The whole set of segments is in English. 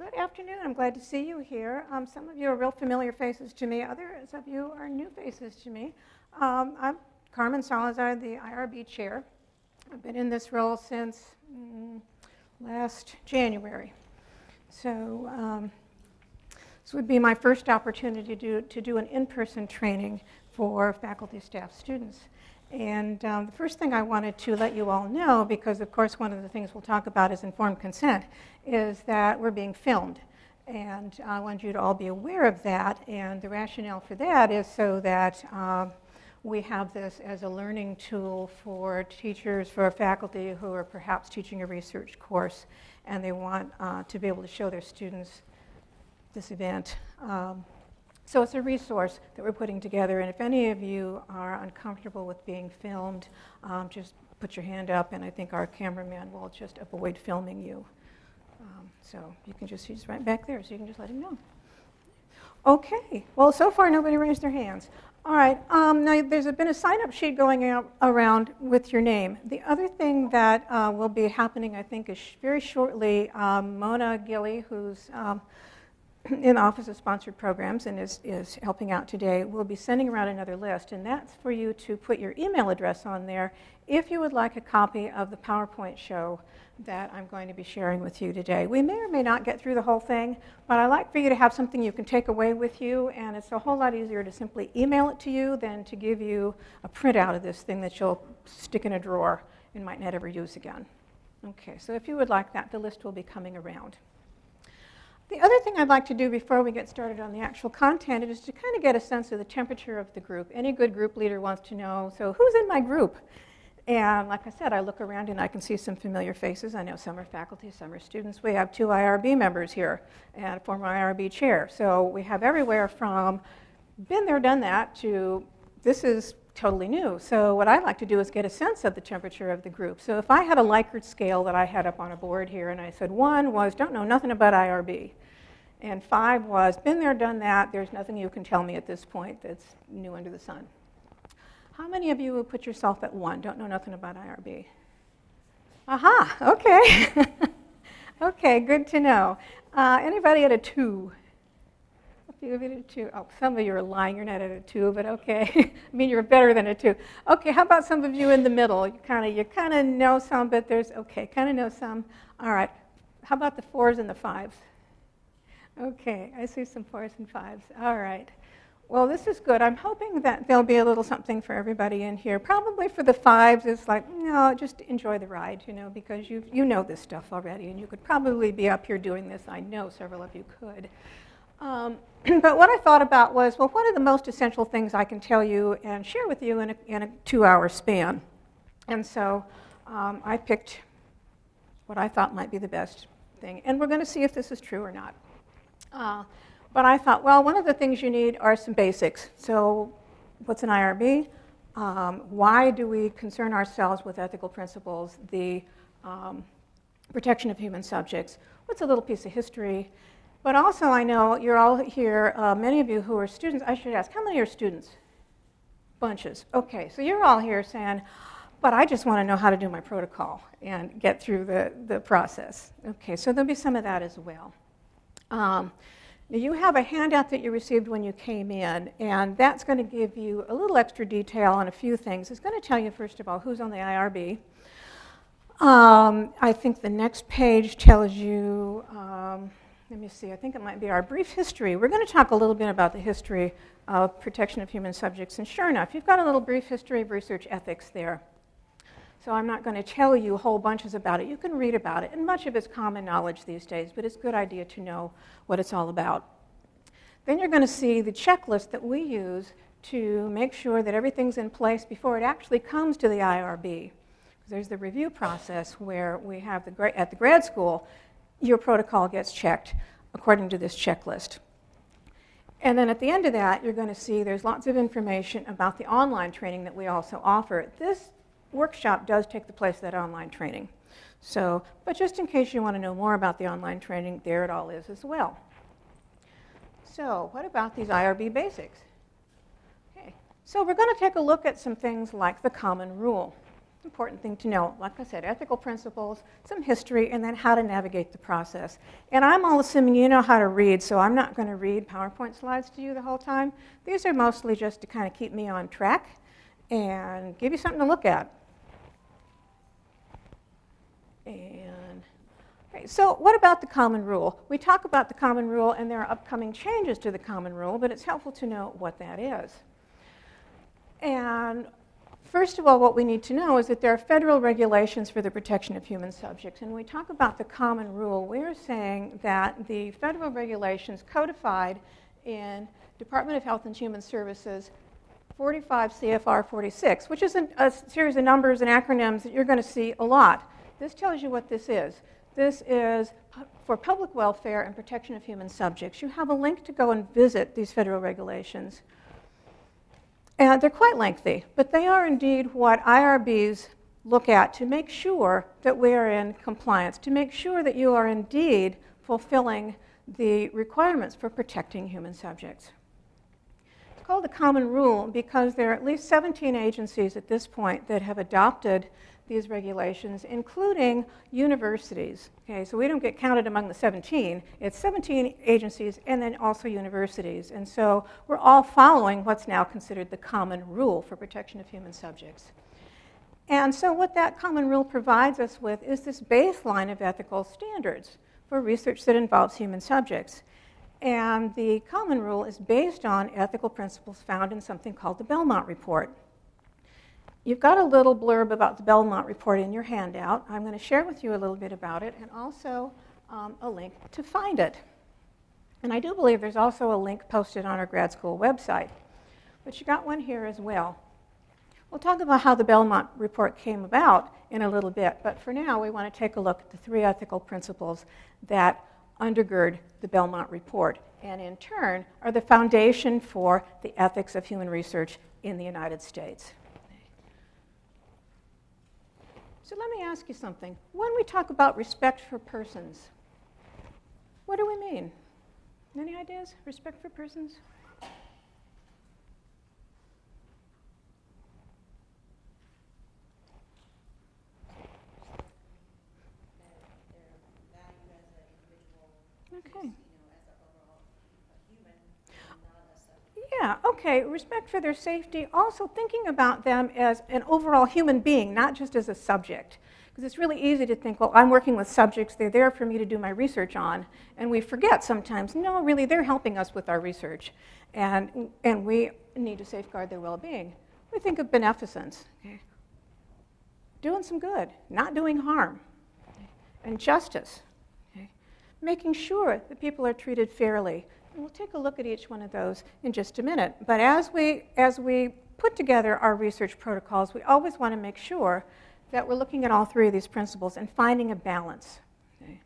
Good afternoon. I'm glad to see you here. Some of you are real familiar faces to me. Others of you are new faces to me. I'm Carmen Salazar, the IRB chair. I've been in this role since last January. So this would be my first opportunity to do an in-person training for faculty, staff, students. And the first thing I wanted to let you all know, because of course one of the things we'll talk about is informed consent, is that we're being filmed. And I want you to all be aware of that. And the rationale for that is so that we have this as a learning tool for teachers, for faculty who are perhaps teaching a research course, and they want to be able to show their students this event. So it's a resource that we're putting together, and if any of you are uncomfortable with being filmed, just put your hand up, and I think our cameraman will just avoid filming you. So you can just, he's right back there, so you can just let him know. Okay, well, so far nobody raised their hands. All right, now there's been a sign-up sheet going out around with your name. The other thing that will be happening, I think, is very shortly, Mona Gilly, who's in the Office of Sponsored Programs and is helping out today, will be sending around another list, and that's for you to put your email address on there if you would like a copy of the PowerPoint show that I'm going to be sharing with you today. We may or may not get through the whole thing, but I like for you to have something you can take away with you, and it's a whole lot easier to simply email it to you than to give you a printout of this thing that you'll stick in a drawer and might not ever use again. Okay, so if you would like that, the list will be coming around. The other thing I'd like to do before we get started on the actual content is to kind of get a sense of the temperature of the group. Any good group leader wants to know, so who's in my group? And like I said, I look around and I can see some familiar faces. I know some are faculty, some are students. We have 2 IRB members here and a former IRB chair. So we have everywhere from been there, done that, to this is totally new. So what I like to do is get a sense of the temperature of the group. So if I had a Likert scale that I had up on a board here, and I said 1 was don't know nothing about IRB, and 5 was been there, done that, there's nothing you can tell me at this point that's new under the sun. How many of you would put yourself at 1, don't know nothing about IRB? Aha, okay. Okay, good to know. Anybody at a 2? You at a 2. Oh, some of you are lying. You're not at a 2, but okay. I mean, you're better than a 2. Okay, how about some of you in the middle? You kind of know some, but there's okay. Kind of know some. All right. How about the 4s and the 5s? Okay, I see some 4s and 5s. All right. Well, this is good. I'm hoping that there'll be a little something for everybody in here. Probably for the 5s, it's like, no, just enjoy the ride, you know, because you know this stuff already, and you could probably be up here doing this. I know several of you could. But what I thought about was, well, what are the most essential things I can tell you and share with you in a 2-hour span? And so I picked what I thought might be the best thing. And we're going to see if this is true or not. But I thought, well, one of the things you need are some basics. So what's an IRB? Why do we concern ourselves with ethical principles? The protection of human subjects. What's a little piece of history? But also, I know you're all here, many of you who are students. I should ask, how many are students? Bunches. Okay, so you're all here saying, but I just want to know how to do my protocol and get through the process. Okay, so there'll be some of that as well. You have a handout that you received when you came in, and that's going to give you a little extra detail on a few things. It's going to tell you, first of all, who's on the IRB. I think the next page tells you, let me see, I think it might be our brief history. We're going to talk a little bit about the history of protection of human subjects, and sure enough, you've got a little brief history of research ethics there. So I'm not going to tell you whole bunches about it. You can read about it, and much of it's common knowledge these days, but it's a good idea to know what it's all about. Then you're going to see the checklist that we use to make sure that everything's in place before it actually comes to the IRB. There's the review process where we have at the grad school, your protocol gets checked according to this checklist. And then at the end of that, you're going to see there's lots of information about the online training that we also offer. This workshop does take the place of that online training. So, but just in case you want to know more about the online training, there it all is as well. So, what about these IRB basics? Okay, so we're going to take a look at some things like the common rule. Important thing to know. Like I said, ethical principles, some history, and then how to navigate the process. And I'm all assuming you know how to read, so I'm not going to read PowerPoint slides to you the whole time. These are mostly just to kind of keep me on track and give you something to look at. Okay, so what about the common rule? We talk about the common rule, and there are upcoming changes to the common rule, but it's helpful to know what that is. And first of all, what we need to know is that there are federal regulations for the protection of human subjects. And when we talk about the common rule, we're saying that the federal regulations codified in Department of Health and Human Services 45 CFR 46, which is a series of numbers and acronyms that you're going to see a lot. This tells you what this is. This is for public welfare and protection of human subjects. You have a link to go and visit these federal regulations. And they're quite lengthy, but they are indeed what IRBs look at to make sure that we are in compliance, to make sure that you are indeed fulfilling the requirements for protecting human subjects. It's called the Common Rule because there are at least 17 agencies at this point that have adopted these regulations, including universities. Okay, so we don't get counted among the 17. It's 17 agencies and then also universities. And so we're all following what's now considered the common rule for protection of human subjects. And so what that common rule provides us with is this baseline of ethical standards for research that involves human subjects. And the common rule is based on ethical principles found in something called the Belmont Report. You've got a little blurb about the Belmont Report in your handout. I'm going to share with you a little bit about it and also a link to find it. And I do believe there's also a link posted on our grad school website. But you got one here as well. We'll talk about how the Belmont Report came about in a little bit, but for now we want to take a look at the 3 ethical principles that undergird the Belmont Report and in turn are the foundation for the ethics of human research in the United States. So let me ask you something. When we talk about respect for persons, what do we mean? Any ideas? Respect for persons? Okay. Yeah, okay, respect for their safety, also thinking about them as an overall human being, not just as a subject. Because it's really easy to think, well, I'm working with subjects, they're there for me to do my research on, and we forget sometimes, no, really, they're helping us with our research, and we need to safeguard their well-being. We think of beneficence, okay? Doing some good, not doing harm, okay? And justice, okay? Making sure that people are treated fairly. And we'll take a look at each one of those in just a minute. But as we put together our research protocols, we always want to make sure that we're looking at all 3 of these principles and finding a balance. Okay?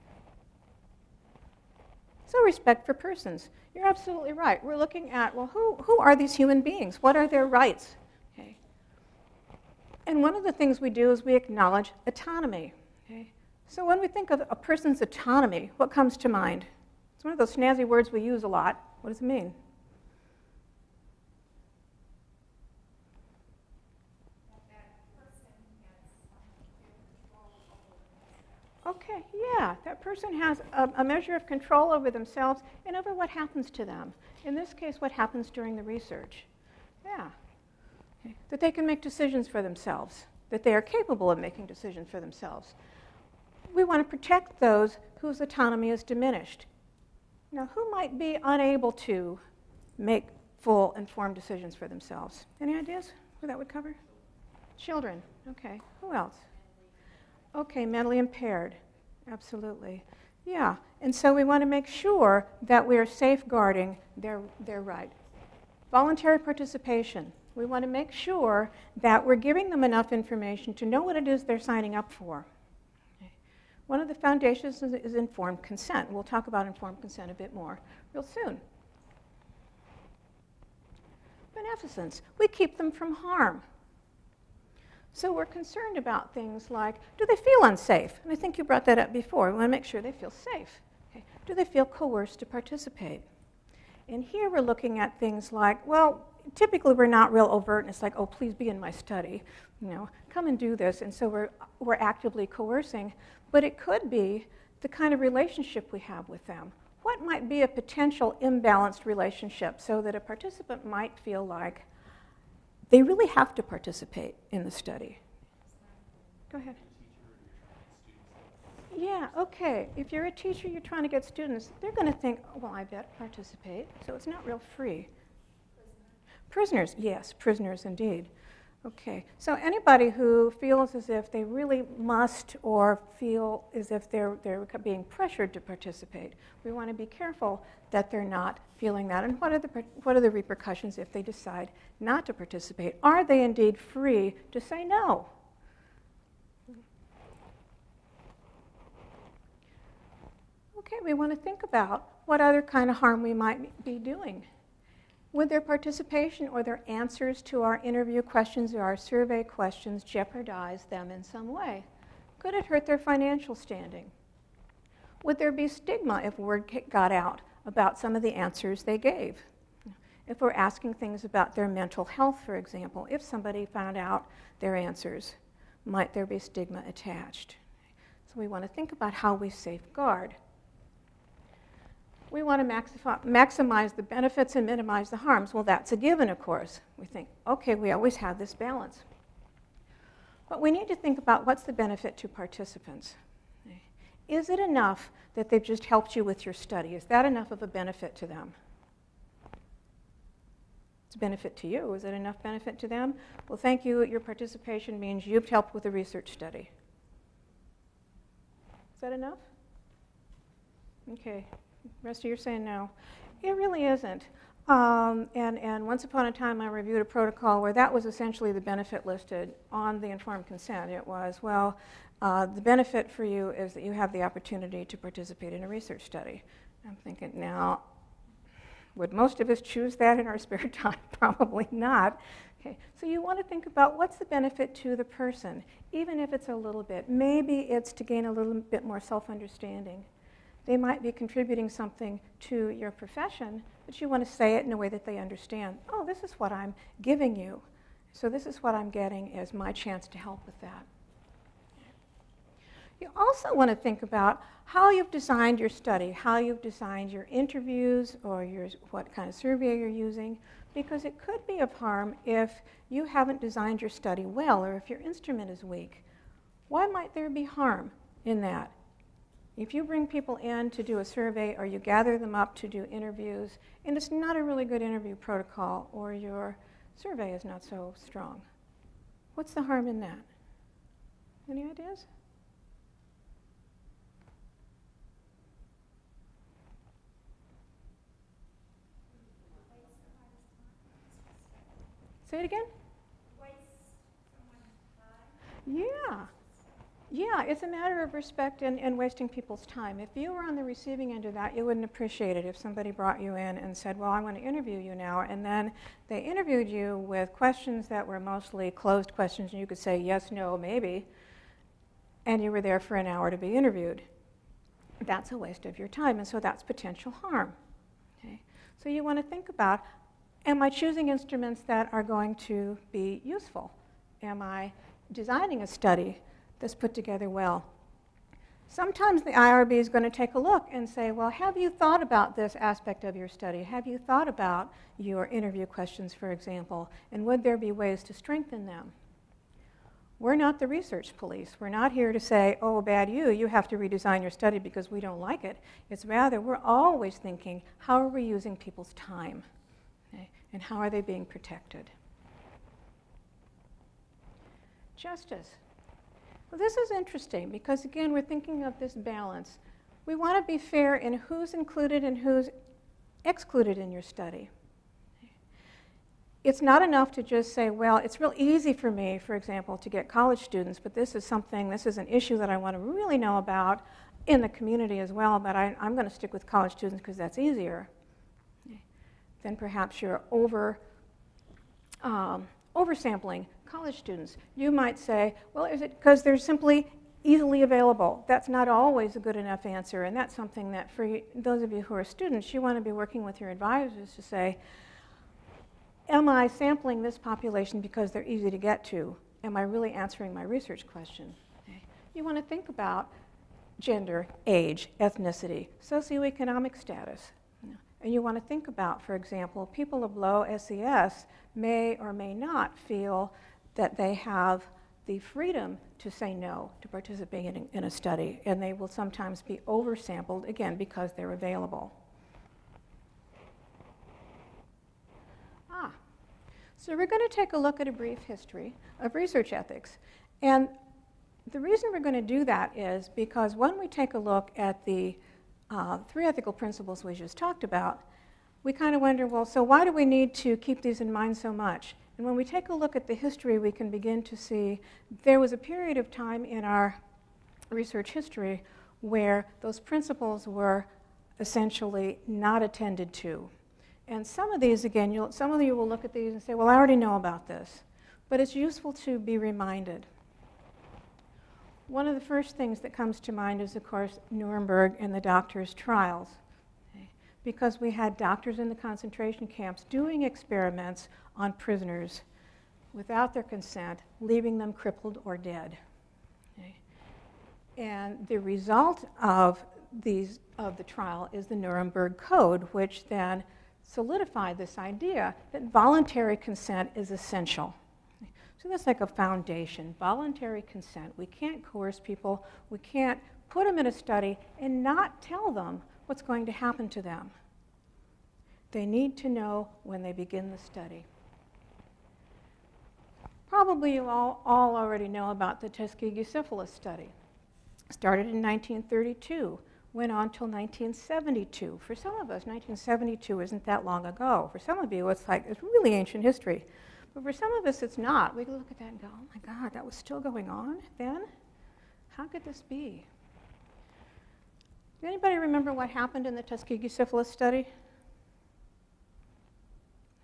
So respect for persons. You're absolutely right. We're looking at, well, who are these human beings? What are their rights? Okay? And one of the things we do is we acknowledge autonomy. Okay? So when we think of a person's autonomy, what comes to mind? It's one of those snazzy words we use a lot. What does it mean? Okay, yeah, that person has a measure of control over themselves and over what happens to them. In this case, what happens during the research. Yeah, okay. That they can make decisions for themselves, that they are capable of making decisions for themselves. We want to protect those whose autonomy is diminished. Now, who might be unable to make full, informed decisions for themselves? Any ideas who that would cover? Children. Okay. Who else? Okay, mentally impaired. Absolutely. Yeah. And so we want to make sure that we are safeguarding their right. Voluntary participation. We want to make sure that we're giving them enough information to know what it is they're signing up for. One of the foundations is informed consent. We'll talk about informed consent a bit more real soon. Beneficence. We keep them from harm. So we're concerned about things like, do they feel unsafe? And I think you brought that up before. We want to make sure they feel safe. Okay. Do they feel coerced to participate? And here we're looking at things like, well, typically we're not real overt, and it's like, oh, please be in my study, come and do this. And so we're actively coercing. But it could be the kind of relationship we have with them. What might be a potential imbalanced relationship so that a participant might feel like they really have to participate in the study? Go ahead. Yeah, okay. If you're a teacher, you're trying to get students, they're going to think, oh, well, I better participate. So it's not real free. Prisoners, yes, prisoners indeed. Okay, so anybody who feels as if they really must or feel as if they're being pressured to participate, we want to be careful that they're not feeling that. And what are the repercussions if they decide not to participate? Are they indeed free to say no? Okay, we want to think about what other kind of harm we might be doing. Would their participation or their answers to our interview questions or our survey questions jeopardize them in some way? Could it hurt their financial standing? Would there be stigma if word got out about some of the answers they gave? If we're asking things about their mental health, for example, if somebody found out their answers, might there be stigma attached? So we want to think about how we safeguard. We want to maximize the benefits and minimize the harms. Well, that's a given, of course. We think, okay, we always have this balance. But we need to think about what's the benefit to participants. Is it enough that they've just helped you with your study? Is that enough of a benefit to them? It's a benefit to you. Is it enough benefit to them? Well, thank you. Your participation means you've helped with a research study. Is that enough? Okay. The rest of you are saying no. It really isn't. And once upon a time, I reviewed a protocol where that was essentially the benefit listed on the informed consent. It was, well, the benefit for you is that you have the opportunity to participate in a research study. I'm thinking, now, would most of us choose that in our spare time? Probably not. Okay, so you want to think about what's the benefit to the person, even if it's a little bit. Maybe it's to gain a little bit more self-understanding. They might be contributing something to your profession, but you want to say it in a way that they understand. Oh, this is what I'm giving you. So this is what I'm getting as my chance to help with that. You also want to think about how you've designed your study, how you've designed your interviews, or what kind of survey you're using, because it could be of harm if you haven't designed your study well, or if your instrument is weak. Why might there be harm in that? If you bring people in to do a survey or you gather them up to do interviews, and it's not a really good interview protocol, or your survey is not so strong, what's the harm in that? Any ideas? Say it again? Yeah. Yeah, it's a matter of respect and wasting people's time. If you were on the receiving end of that, you wouldn't appreciate it if somebody brought you in and said, well, I want to interview you now, and then they interviewed you with questions that were mostly closed questions, and you could say yes, no, maybe, and you were there for an hour to be interviewed. That's a waste of your time, and so that's potential harm. Okay? So you want to think about, am I choosing instruments that are going to be useful? Am I designing a study that's put together well? Sometimes the IRB is going to take a look and say, well, have you thought about this aspect of your study? Have you thought about your interview questions, for example? And would there be ways to strengthen them? We're not the research police. We're not here to say, oh, bad you have to redesign your study because we don't like it. It's rather, we're always thinking, how are we using people's time? Okay? And how are they being protected? Justice. Well, this is interesting because, again, we're thinking of this balance. We want to be fair in who's included and who's excluded in your study. It's not enough to just say, well, it's real easy for me, for example, to get college students, but this is an issue that I want to really know about in the community as well, but I'm going to stick with college students because that's easier. Then perhaps you're oversampling college students. You might say, well, is it because they're simply easily available? That's not always a good enough answer, and that's something that for those of you who are students, you want to be working with your advisors to say, am I sampling this population because they're easy to get to? Am I really answering my research question? Okay. You want to think about gender, age, ethnicity, socioeconomic status. And you want to think about, for example, people of low SES may or may not feel that they have the freedom to say no to participating in a study, and they will sometimes be oversampled, again, because they're available. So we're going to take a look at a brief history of research ethics. And the reason we're going to do that is because when we take a look at the 3 ethical principles we just talked about, we kind of wonder, well, so why do we need to keep these in mind so much? And when we take a look at the history, we can begin to see there was a period of time in our research history where those principles were essentially not attended to. And some of these, again, some of you will look at these and say, well, I already know about this. But it's useful to be reminded. One of the first things that comes to mind is, of course, Nuremberg and the doctors' trials. Okay? Because we had doctors in the concentration camps doing experiments on prisoners without their consent, leaving them crippled or dead. Okay? And the result of the trial is the Nuremberg Code, which then solidified this idea that voluntary consent is essential. So that's like a foundation, voluntary consent. We can't coerce people. We can't put them in a study and not tell them what's going to happen to them. They need to know when they begin the study. Probably you all already know about the Tuskegee syphilis study. Started in 1932. Went on till 1972. For some of us, 1972 isn't that long ago. For some of you, it's really ancient history. But for some of us, it's not. We look at that and go, oh my God, that was still going on then? How could this be? Does anybody remember what happened in the Tuskegee syphilis study?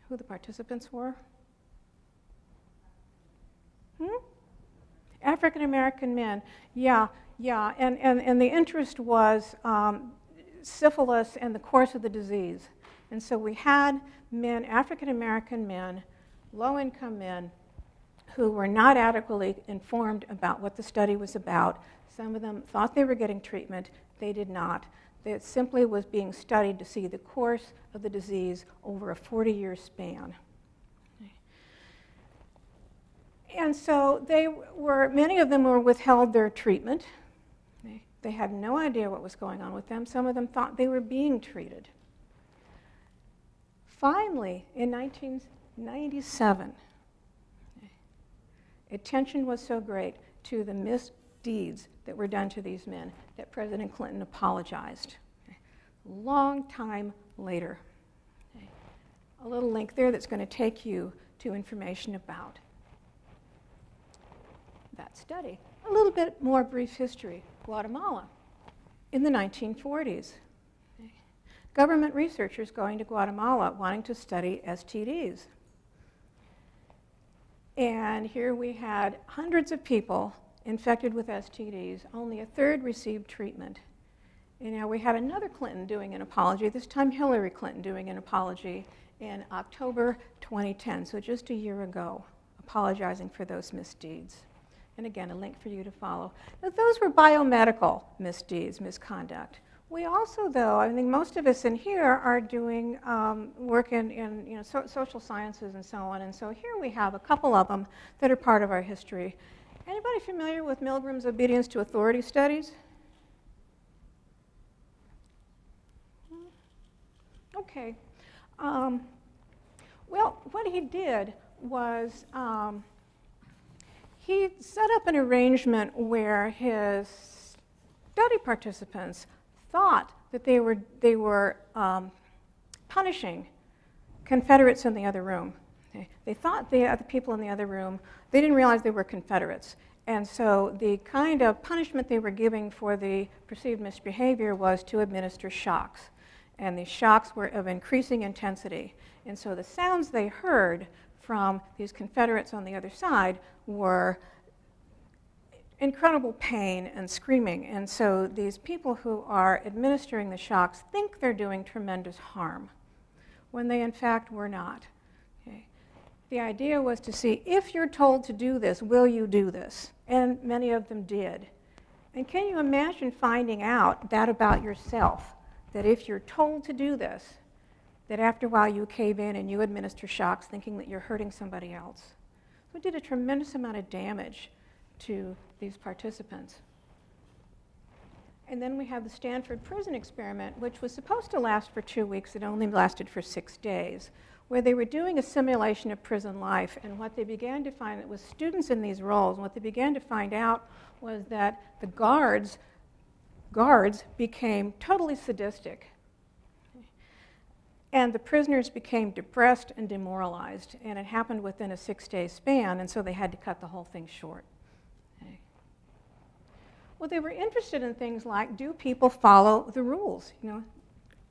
Who the participants were? African American men. Yeah, and the interest was syphilis and the course of the disease. And so we had men, African American men, low-income men, who were not adequately informed about what the study was about. Some of them thought they were getting treatment. They did not. It simply was being studied to see the course of the disease over a 40-year span. And so many of them were withheld their treatment. They had no idea what was going on with them. Some of them thought they were being treated. Finally, in 1997, attention was so great to the misdeeds that were done to these men that President Clinton apologized. Long time later. A little link there that's going to take you to information about that study. A little bit more brief history. Guatemala in the 1940s. Government researchers going to Guatemala wanting to study STDs. And here we had hundreds of people infected with STDs. Only a third received treatment. And now we had another Clinton doing an apology, this time Hillary Clinton doing an apology in October 2010, so just a year ago, apologizing for those misdeeds. And again, a link for you to follow. Now, those were biomedical misdeeds, misconduct. We also, though, I think most of us in here are doing work in social sciences and so on. And so here we have a couple of them that are part of our history. Anybody familiar with Milgram's obedience to authority studies? Okay. Well, what he did was he set up an arrangement where his study participants thought that they were punishing Confederates in the other room. Okay? They thought the other people in the other room, they didn't realize they were Confederates. And so the kind of punishment they were giving for the perceived misbehavior was to administer shocks. And the shocks were of increasing intensity. And so the sounds they heard from these Confederates on the other side were incredible pain and screaming. And so these people who are administering the shocks think they're doing tremendous harm, when they in fact were not. Okay? The idea was to see, if you're told to do this, will you do this? And many of them did. And can you imagine finding out that about yourself, that if you're told to do this, that after a while you cave in and you administer shocks thinking that you're hurting somebody else? So it did a tremendous amount of damage to these participants. And then we have the Stanford prison experiment, which was supposed to last for 2 weeks. It only lasted for 6 days, where they were doing a simulation of prison life. And what they began to find, it was students in these roles, and what they began to find out was that the guards became totally sadistic. And the prisoners became depressed and demoralized. And it happened within a 6-day span, and so they had to cut the whole thing short. Okay. Well, they were interested in things like, do people follow the rules?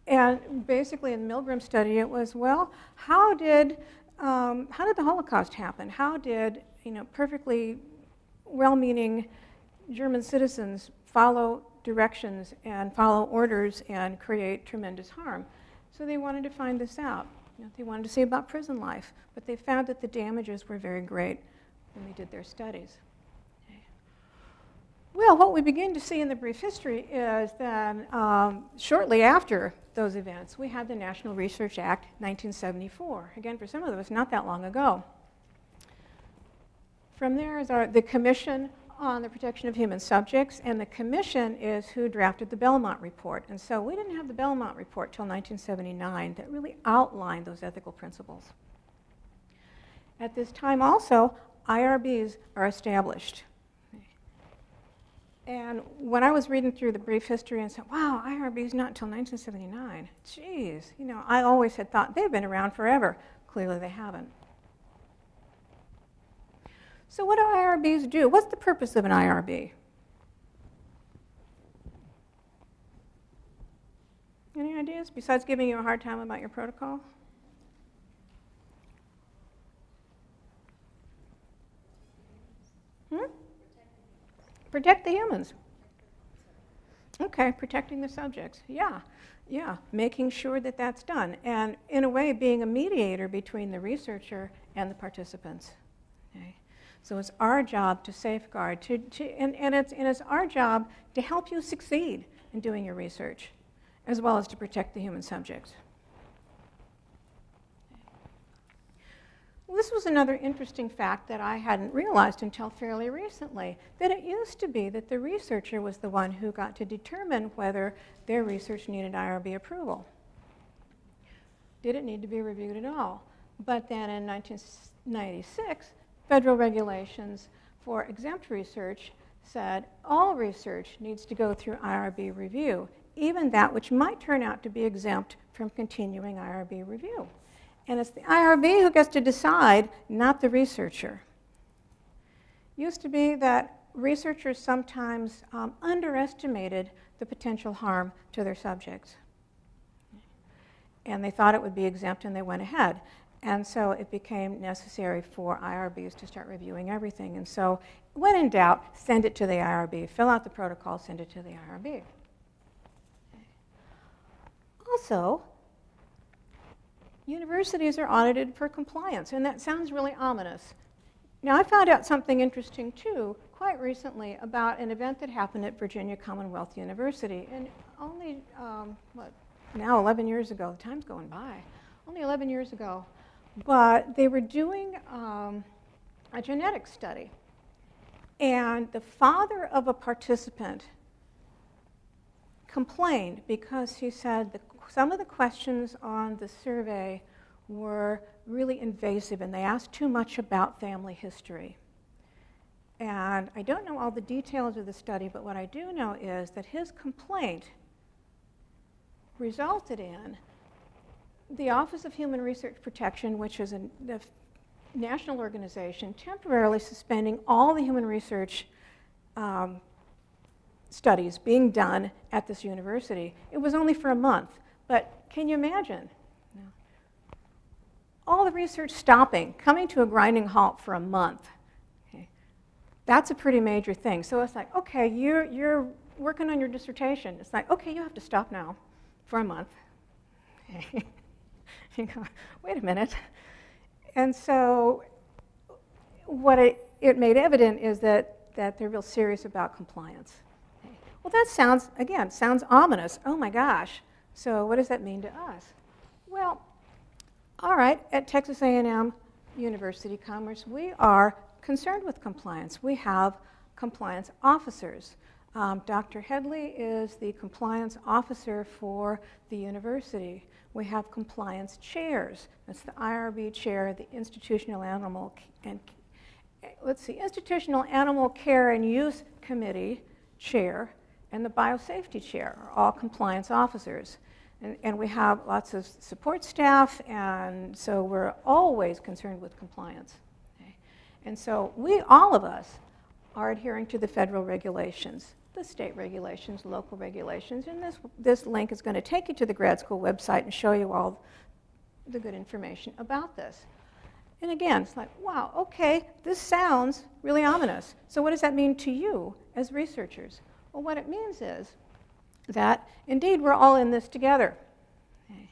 And basically in the Milgram study, it was, well, how did the Holocaust happen? How did perfectly well-meaning German citizens follow directions and follow orders and create tremendous harm? So they wanted to find this out. They wanted to see about prison life, but they found that the damages were very great when they did their studies. Okay. Well, what we begin to see in the brief history is that shortly after those events, we had the National Research Act, 1974. Again, for some of us, not that long ago. From there is the Commission on the Protection of Human Subjects, and the Commission is who drafted the Belmont Report. And so we didn't have the Belmont Report till 1979 that really outlined those ethical principles. At this time also, IRBs are established. And when I was reading through the brief history and said, wow, IRB's not until 1979. Geez, I always had thought they've been around forever. Clearly they haven't. So what do IRBs do? What's the purpose of an IRB? Any ideas besides giving you a hard time about your protocol? Protect the humans. Okay, protecting the subjects. Yeah, making sure that that's done. And in a way, being a mediator between the researcher and the participants. Okay. So it's our job to safeguard, and it's our job to help you succeed in doing your research, as well as to protect the human subjects. Well, this was another interesting fact that I hadn't realized until fairly recently, that it used to be that the researcher was the one who got to determine whether their research needed IRB approval. Did it need to be reviewed at all? But then in 1996, federal regulations for exempt research said all research needs to go through IRB review, even that which might turn out to be exempt from continuing IRB review. And it's the IRB who gets to decide, not the researcher. Used to be that researchers sometimes underestimated the potential harm to their subjects. And they thought it would be exempt, and they went ahead. And so it became necessary for IRBs to start reviewing everything. And so when in doubt, send it to the IRB. Fill out the protocol, send it to the IRB. Also, universities are audited for compliance, and that sounds really ominous. Now, I found out something interesting, too, quite recently about an event that happened at Virginia Commonwealth University. And only, now 11 years ago, the time's going by, only 11 years ago, but they were doing a genetics study. And the father of a participant complained because he said some of the questions on the survey were really invasive, and they asked too much about family history. And I don't know all the details of the study, but what I do know is that his complaint resulted in the Office of Human Research Protection, which is a national organization, temporarily suspending all the human research studies being done at this university. It was only for a month, but can you imagine? No. All the research stopping, coming to a grinding halt for a month. Okay. That's a pretty major thing. So it's like, okay, you're working on your dissertation. It's like, okay, you have to stop now for a month. Okay. You go, wait a minute. And so what it made evident is that they're real serious about compliance. Okay. Well, that sounds ominous. Oh my gosh. So what does that mean to us? Well, all right, at Texas A&M University Commerce, we are concerned with compliance. We have compliance officers. Dr. Headley is the compliance officer for the university. We have compliance chairs. That's the IRB chair, the Institutional Animal Care and Use Committee chair, and the Biosafety chair are all compliance officers. And we have lots of support staff, and so we're always concerned with compliance. Okay? And so all of us, are adhering to the federal regulations, the state regulations, local regulations, and this link is going to take you to the grad school website and show you all the good information about this. And again, it's like, wow, okay, this sounds really ominous. So what does that mean to you as researchers? Well, what it means is that indeed we're all in this together. Okay.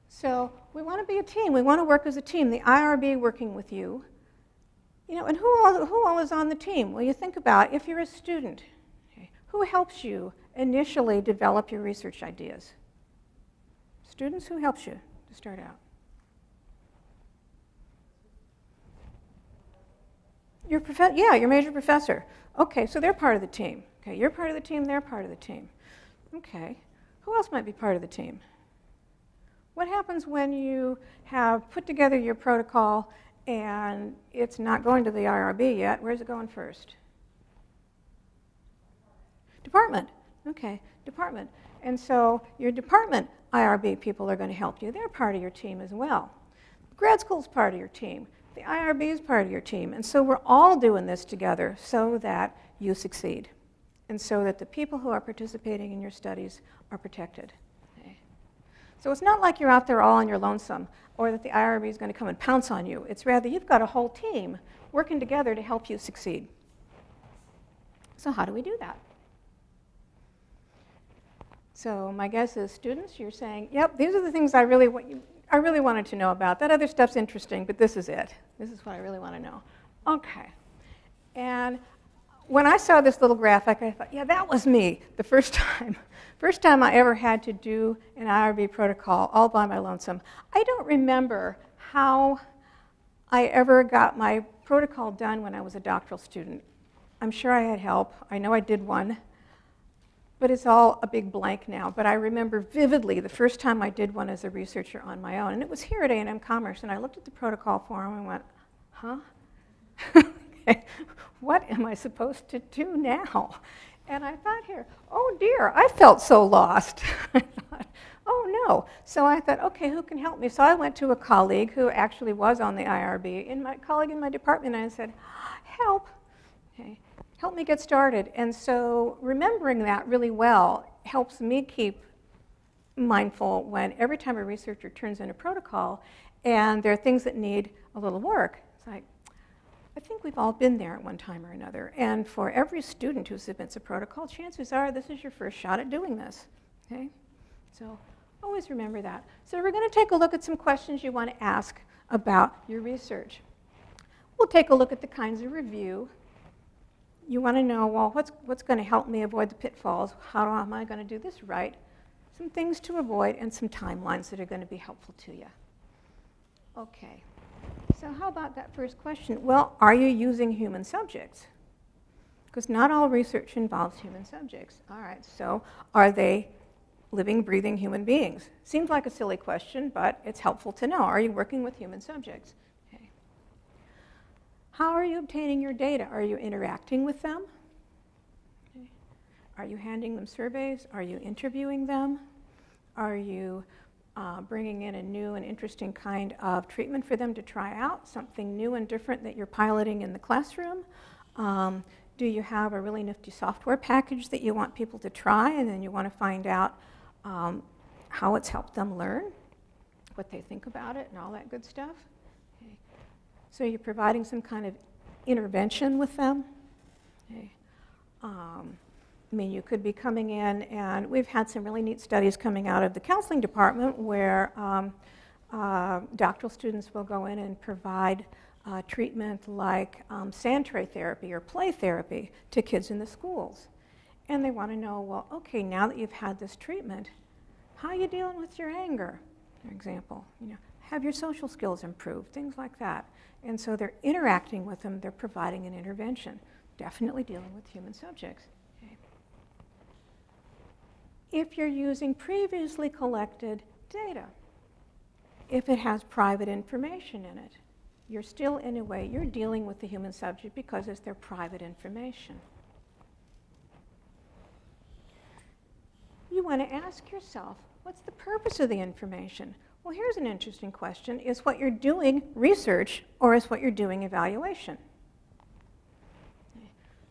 So we want to be a team. We want to work as a team. The IRB working with you. You know, and who all is on the team? Well, you think about if you're a student, okay, who helps you initially develop your research ideas? Students, who helps you to start out? Your major professor. Okay, so they're part of the team. Okay, you're part of the team, they're part of the team. Okay, who else might be part of the team? What happens when you have put together your protocol and it's not going to the IRB yet? Where's it going first? Department. Okay, department. And so your department IRB people are going to help you. They're part of your team as well. Grad school's part of your team. The IRB is part of your team. And so we're all doing this together so that you succeed and so that the people who are participating in your studies are protected. Okay. So it's not like you're out there all on your lonesome or that the IRB is going to come and pounce on you. It's rather you've got a whole team working together to help you succeed. So how do we do that? So my guess is students, you're saying, yep, these are the things I really wanted to know about. That other stuff's interesting, but this is it. This is what I really want to know. Okay. And when I saw this little graphic, I thought, yeah, that was me the first time. First time I ever had to do an IRB protocol all by my lonesome. I don't remember how I ever got my protocol done when I was a doctoral student. I'm sure I had help. I know I did one. But it's all a big blank now. But I remember vividly the first time I did one as a researcher on my own. And it was here at A&M Commerce. And I looked at the protocol form and went, huh? Okay. What am I supposed to do now? And I thought here, oh dear, I felt so lost. I thought, oh no. So I thought, okay, who can help me? So I went to a colleague who actually was on the IRB, my colleague in my department, and I said, help. Okay. Help me get started. And so remembering that really well helps me keep mindful when every time a researcher turns in a protocol and there are things that need a little work. It's like, I think we've all been there at one time or another. And for every student who submits a protocol, chances are this is your first shot at doing this. Okay? So always remember that. So we're going to take a look at some questions you want to ask about your research. We'll take a look at the kinds of review. You want to know, well, what's going to help me avoid the pitfalls? How am I going to do this right? Some things to avoid and some timelines that are going to be helpful to you. Okay. So how about that first question? Well, are you using human subjects? Because not all research involves human subjects. All right, so are they living, breathing human beings? Seems like a silly question, but it's helpful to know. Are you working with human subjects? Okay. How are you obtaining your data? Are you interacting with them? Okay. Are you handing them surveys? Are you interviewing them? Are you bringing in a new and interesting kind of treatment for them to try out, something new and different that you're piloting in the classroom? Do you have a really nifty software package that you want people to try and then you want to find out how it's helped them learn, what they think about it and all that good stuff? Okay. So you're providing some kind of intervention with them. Okay. I mean, you could be coming in, and we've had some really neat studies coming out of the counseling department where Doctoral students will go in and provide treatment like sand tray therapy or play therapy to kids in the schools. And they want to know, well, okay, now that you've had this treatment, how are you dealing with your anger, for example? Have your social skills improved, things like that. And so they're interacting with them, they're providing an intervention, definitely dealing with human subjects. Okay. If you're using previously collected data, if it has private information in it, you're still, in a way, you're dealing with the human subject because it's their private information. You want to ask yourself, what's the purpose of the information? Well, here's an interesting question. Is what you're doing research, or is what you're doing evaluation?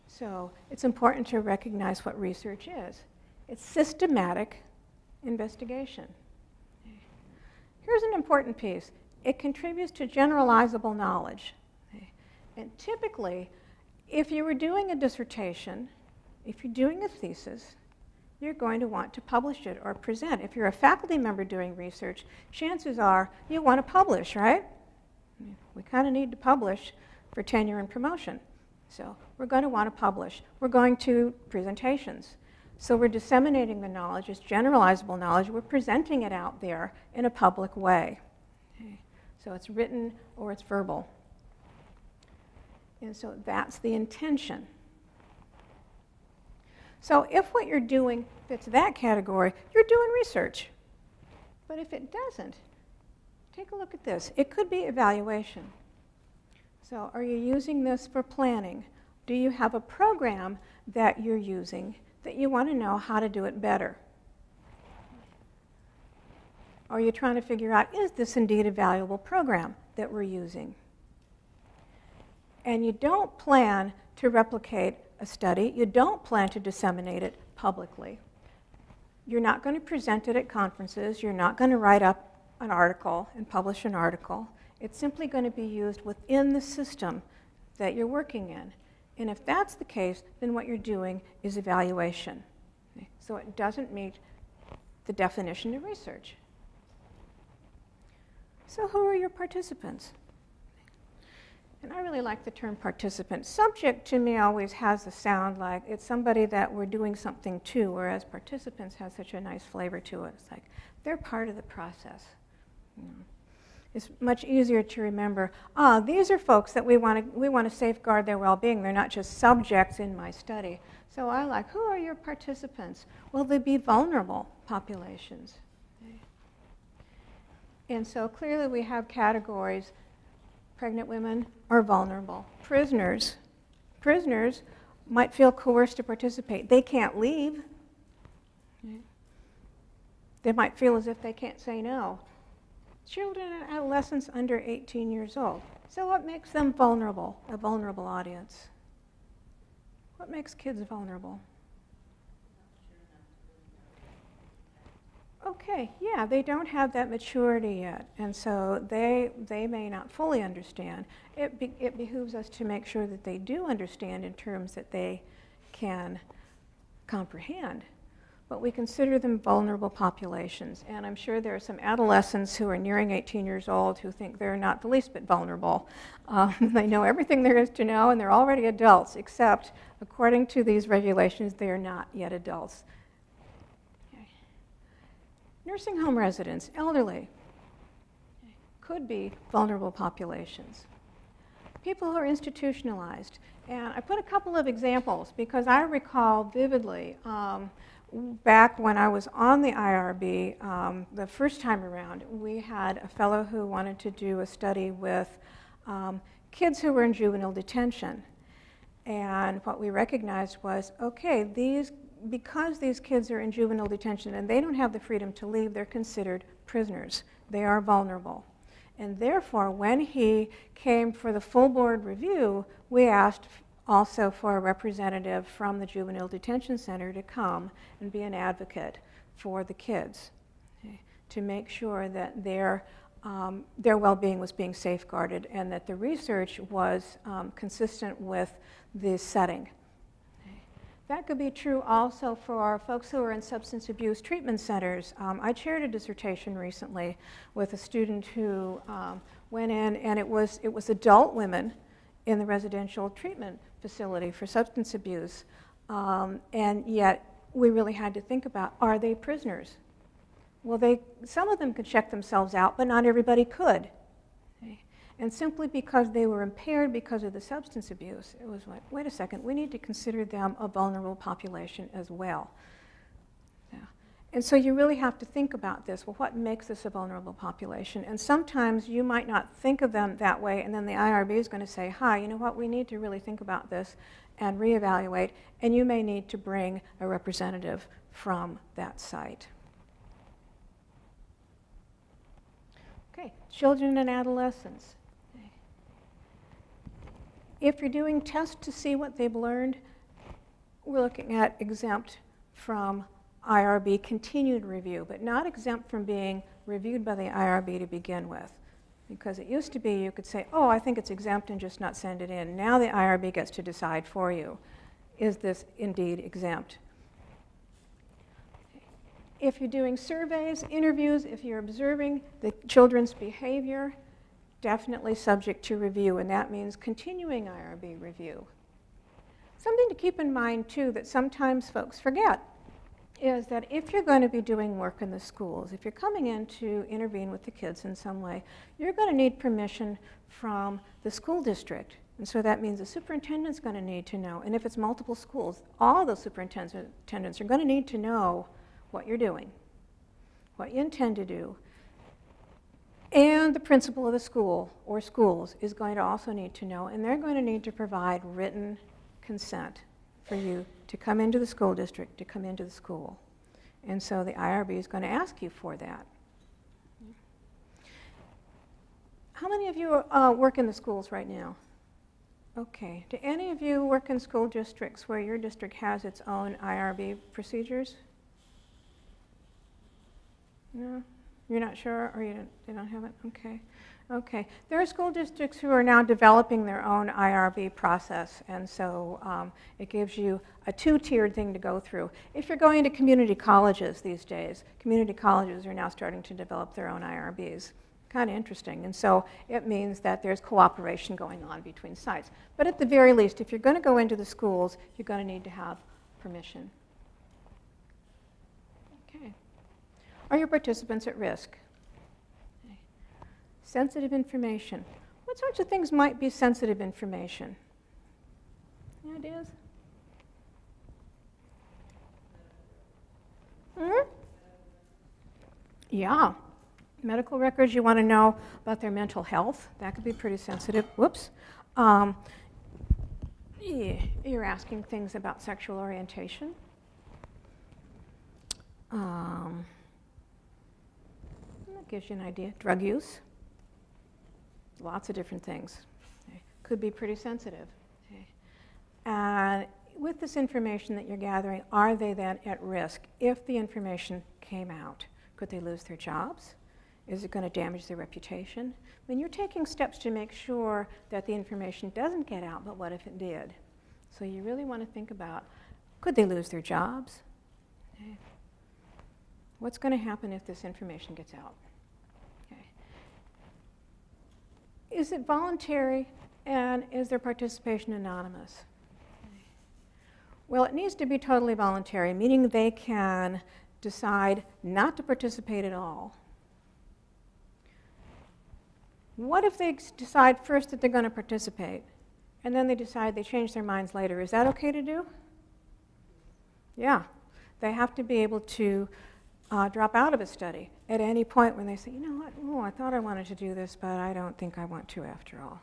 So it's important to recognize what research is. It's systematic investigation. Here's an important piece. It contributes to generalizable knowledge. And typically, if you were doing a dissertation, if you're doing a thesis, you're going to want to publish it or present. If you're a faculty member doing research, chances are you want to publish, right? We kind of need to publish for tenure and promotion. So we're going to want to publish. We're going to presentations. So we're disseminating the knowledge, it's generalizable knowledge. We're presenting it out there in a public way. Okay. So it's written or it's verbal. And so that's the intention. So if what you're doing fits that category, you're doing research. But if it doesn't, take a look at this. It could be evaluation. So are you using this for planning? Do you have a program that you're using that you want to know how to do it better? Are you trying to figure out, is this indeed a valuable program that we're using? And you don't plan to replicate a study. You don't plan to disseminate it publicly. You're not going to present it at conferences. You're not going to write up an article and publish an article. It's simply going to be used within the system that you're working in. And if that's the case, then what you're doing is evaluation. Okay? So it doesn't meet the definition of research. So who are your participants? And I really like the term participant. Subject to me always has a sound like it's somebody that we're doing something to, whereas participants has such a nice flavor to it. It's like they're part of the process. It's much easier to remember, these are folks that we want to safeguard their well-being. They're not just subjects in my study. So I like, who are your participants? Will they be vulnerable populations? Okay. And so clearly we have categories. Pregnant women are vulnerable. Prisoners might feel coerced to participate. They can't leave. Okay. They might feel as if they can't say no. Children and adolescents under 18 years old. So what makes them vulnerable, a vulnerable audience? What makes kids vulnerable? Okay, yeah, they don't have that maturity yet, and so they may not fully understand. It behooves us to make sure that they do understand in terms that they can comprehend. But we consider them vulnerable populations. And I'm sure there are some adolescents who are nearing 18 years old who think they're not the least bit vulnerable. They know everything there is to know, and they're already adults, except according to these regulations, they are not yet adults. Okay. Nursing home residents, elderly, could be vulnerable populations. People who are institutionalized. And I put a couple of examples because I recall vividly back when I was on the IRB, the first time around, we had a fellow who wanted to do a study with kids who were in juvenile detention. And what we recognized was, okay, because these kids are in juvenile detention and they don't have the freedom to leave, they're considered prisoners. They are vulnerable. And therefore, when he came for the full board review, we asked also for a representative from the Juvenile Detention Center to come and be an advocate for the kids, okay, to make sure that their well-being was being safeguarded and that the research was consistent with the setting. Okay. That could be true also for folks who are in substance abuse treatment centers. I chaired a dissertation recently with a student who went in, and it was adult women in the residential treatment facility for substance abuse. And yet we really had to think about, are they prisoners? Well, some of them could check themselves out, but not everybody could. Okay? And simply because they were impaired because of the substance abuse, it was like, wait a second, we need to consider them a vulnerable population as well. Yeah. And so you really have to think about this. Well, what makes this a vulnerable population? And sometimes you might not think of them that way, and then the IRB is going to say, hi, you know what, we need to really think about this and reevaluate, and you may need to bring a representative from that site. Okay, children and adolescents. Okay. If you're doing tests to see what they've learned, we're looking at exempt from IRB continued review, but not exempt from being reviewed by the IRB to begin with. Because it used to be you could say, oh, I think it's exempt and just not send it in. Now the IRB gets to decide for you, is this indeed exempt? If you're doing surveys, interviews, if you're observing the children's behavior, definitely subject to review, and that means continuing IRB review. Something to keep in mind, too, that sometimes folks forget is that if you're going to be doing work in the schools, if you're coming in to intervene with the kids in some way, you're going to need permission from the school district. And so that means the superintendent's going to need to know. And if it's multiple schools, all those superintendents are going to need to know what you're doing, what you intend to do. And the principal of the school or schools is going to also need to know, and they're going to need to provide written consent for you to come into the school district, to come into the school. And so the IRB is going to ask you for that. How many of you work in the schools right now? Okay. Do any of you work in school districts where your district has its own IRB procedures? No? You're not sure, or you don't have it? Okay. Okay. There are school districts who are now developing their own IRB process, and so it gives you a two-tiered thing to go through. If you're going to community colleges these days, community colleges are now starting to develop their own IRBs. Kind of interesting. And so it means that there's cooperation going on between sites. But at the very least, if you're going to go into the schools, you're going to need to have permission. Okay. Are your participants at risk? Okay. Sensitive information. What sorts of things might be sensitive information? Any ideas? Yeah. Medical records, you want to know about their mental health. That could be pretty sensitive. Whoops. You're asking things about sexual orientation. That gives you an idea. Drug use. Lots of different things. Okay. Could be pretty sensitive. Okay. And with this information that you're gathering, are they then at risk if the information came out? Could they lose their jobs? Is it going to damage their reputation? I mean, you're taking steps to make sure that the information doesn't get out, but what if it did? So you really want to think about, could they lose their jobs? Okay. What's going to happen if this information gets out? Okay. Is it voluntary, and is their participation anonymous? Okay. Well, it needs to be totally voluntary, meaning they can decide not to participate at all. What if they decide first that they're going to participate, and then they decide they change their minds later? Is that okay to do? Yeah. They have to be able to drop out of a study at any point when they say, you know what, oh, I thought I wanted to do this, but I don't think I want to after all.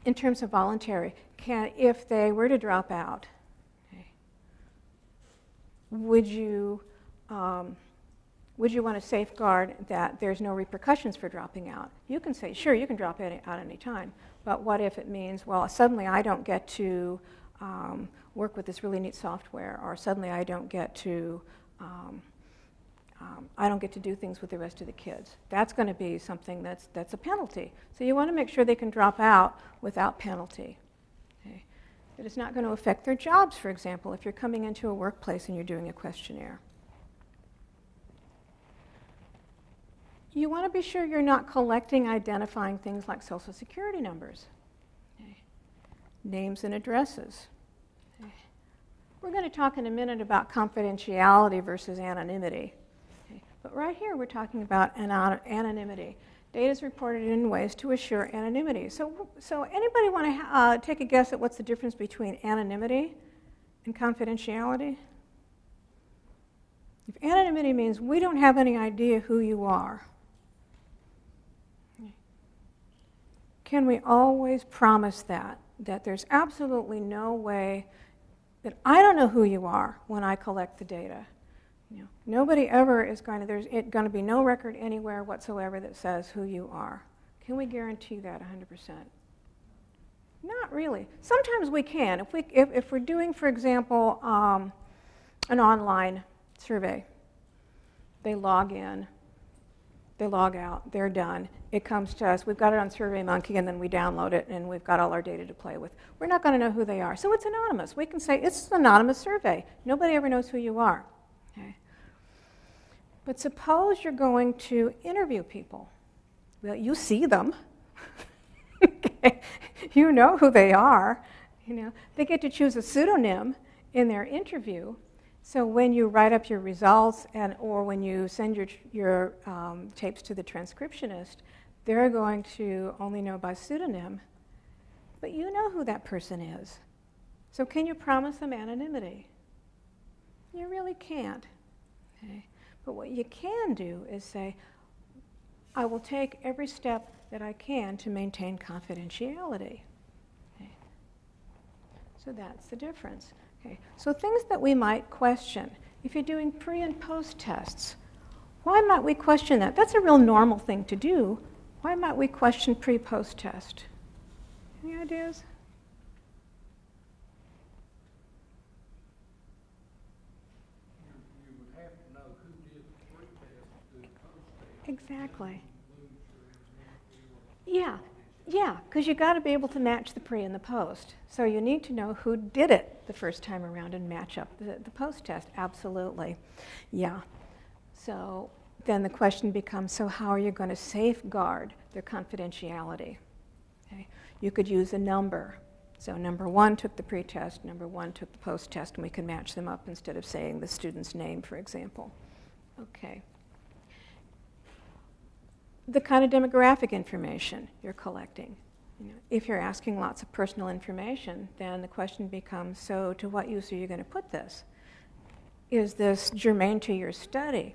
In terms of voluntary, if they were to drop out, would you want to safeguard that there's no repercussions for dropping out? You can say, sure, you can drop out any time, but what if it means, well, suddenly I don't get to work with this really neat software, or suddenly I don't get to I don't get to do things with the rest of the kids. That's going to be something that's a penalty. So you want to make sure they can drop out without penalty. Okay? That it's not going to affect their jobs, for example, if you're coming into a workplace and you're doing a questionnaire. You want to be sure you're not collecting, identifying things like social security numbers, okay? Names and addresses. Okay? We're going to talk in a minute about confidentiality versus anonymity. Okay? But right here we're talking about anonymity. Data is reported in ways to assure anonymity. So anybody want to take a guess at what's the difference between anonymity and confidentiality? If anonymity means we don't have any idea who you are, can we always promise that there's absolutely no way that I don't know who you are when I collect the data? You know, nobody ever is going to, there's going to be no record anywhere whatsoever that says who you are. Can we guarantee that 100%? Not really. Sometimes we can. If we're doing, for example, an online survey, they log in, they log out, they're done. It comes to us, we've got it on SurveyMonkey, and then we download it, and we've got all our data to play with. We're not going to know who they are. So it's anonymous. We can say, it's an anonymous survey. Nobody ever knows who you are. Okay? But suppose you're going to interview people. Well, you see them. Okay? You know who they are. You know, they get to choose a pseudonym in their interview. So when you write up your results or when you send your tapes to the transcriptionist, they're going to only know by pseudonym, but you know who that person is. So can you promise them anonymity? You really can't. Okay? But what you can do is say, I will take every step that I can to maintain confidentiality. Okay? So that's the difference. Okay, so things that we might question. If you're doing pre- and post-tests, why might we question that? That's a real normal thing to do. Why might we question pre-post-test? Any ideas? You would have to know who did the pre-test and the post-test. Exactly. Yeah, because you've got to be able to match the pre and the post. So you need to know who did it the first time around and match up the post-test. Absolutely. Yeah. So then the question becomes, so how are you going to safeguard their confidentiality? Okay. You could use a number. So number 1 took the pre-test, number 1 took the post-test, and we can match them up instead of saying the student's name, for example. Okay. The kind of demographic information you're collecting. You know, if you're asking lots of personal information, then the question becomes, so to what use are you going to put this? Is this germane to your study?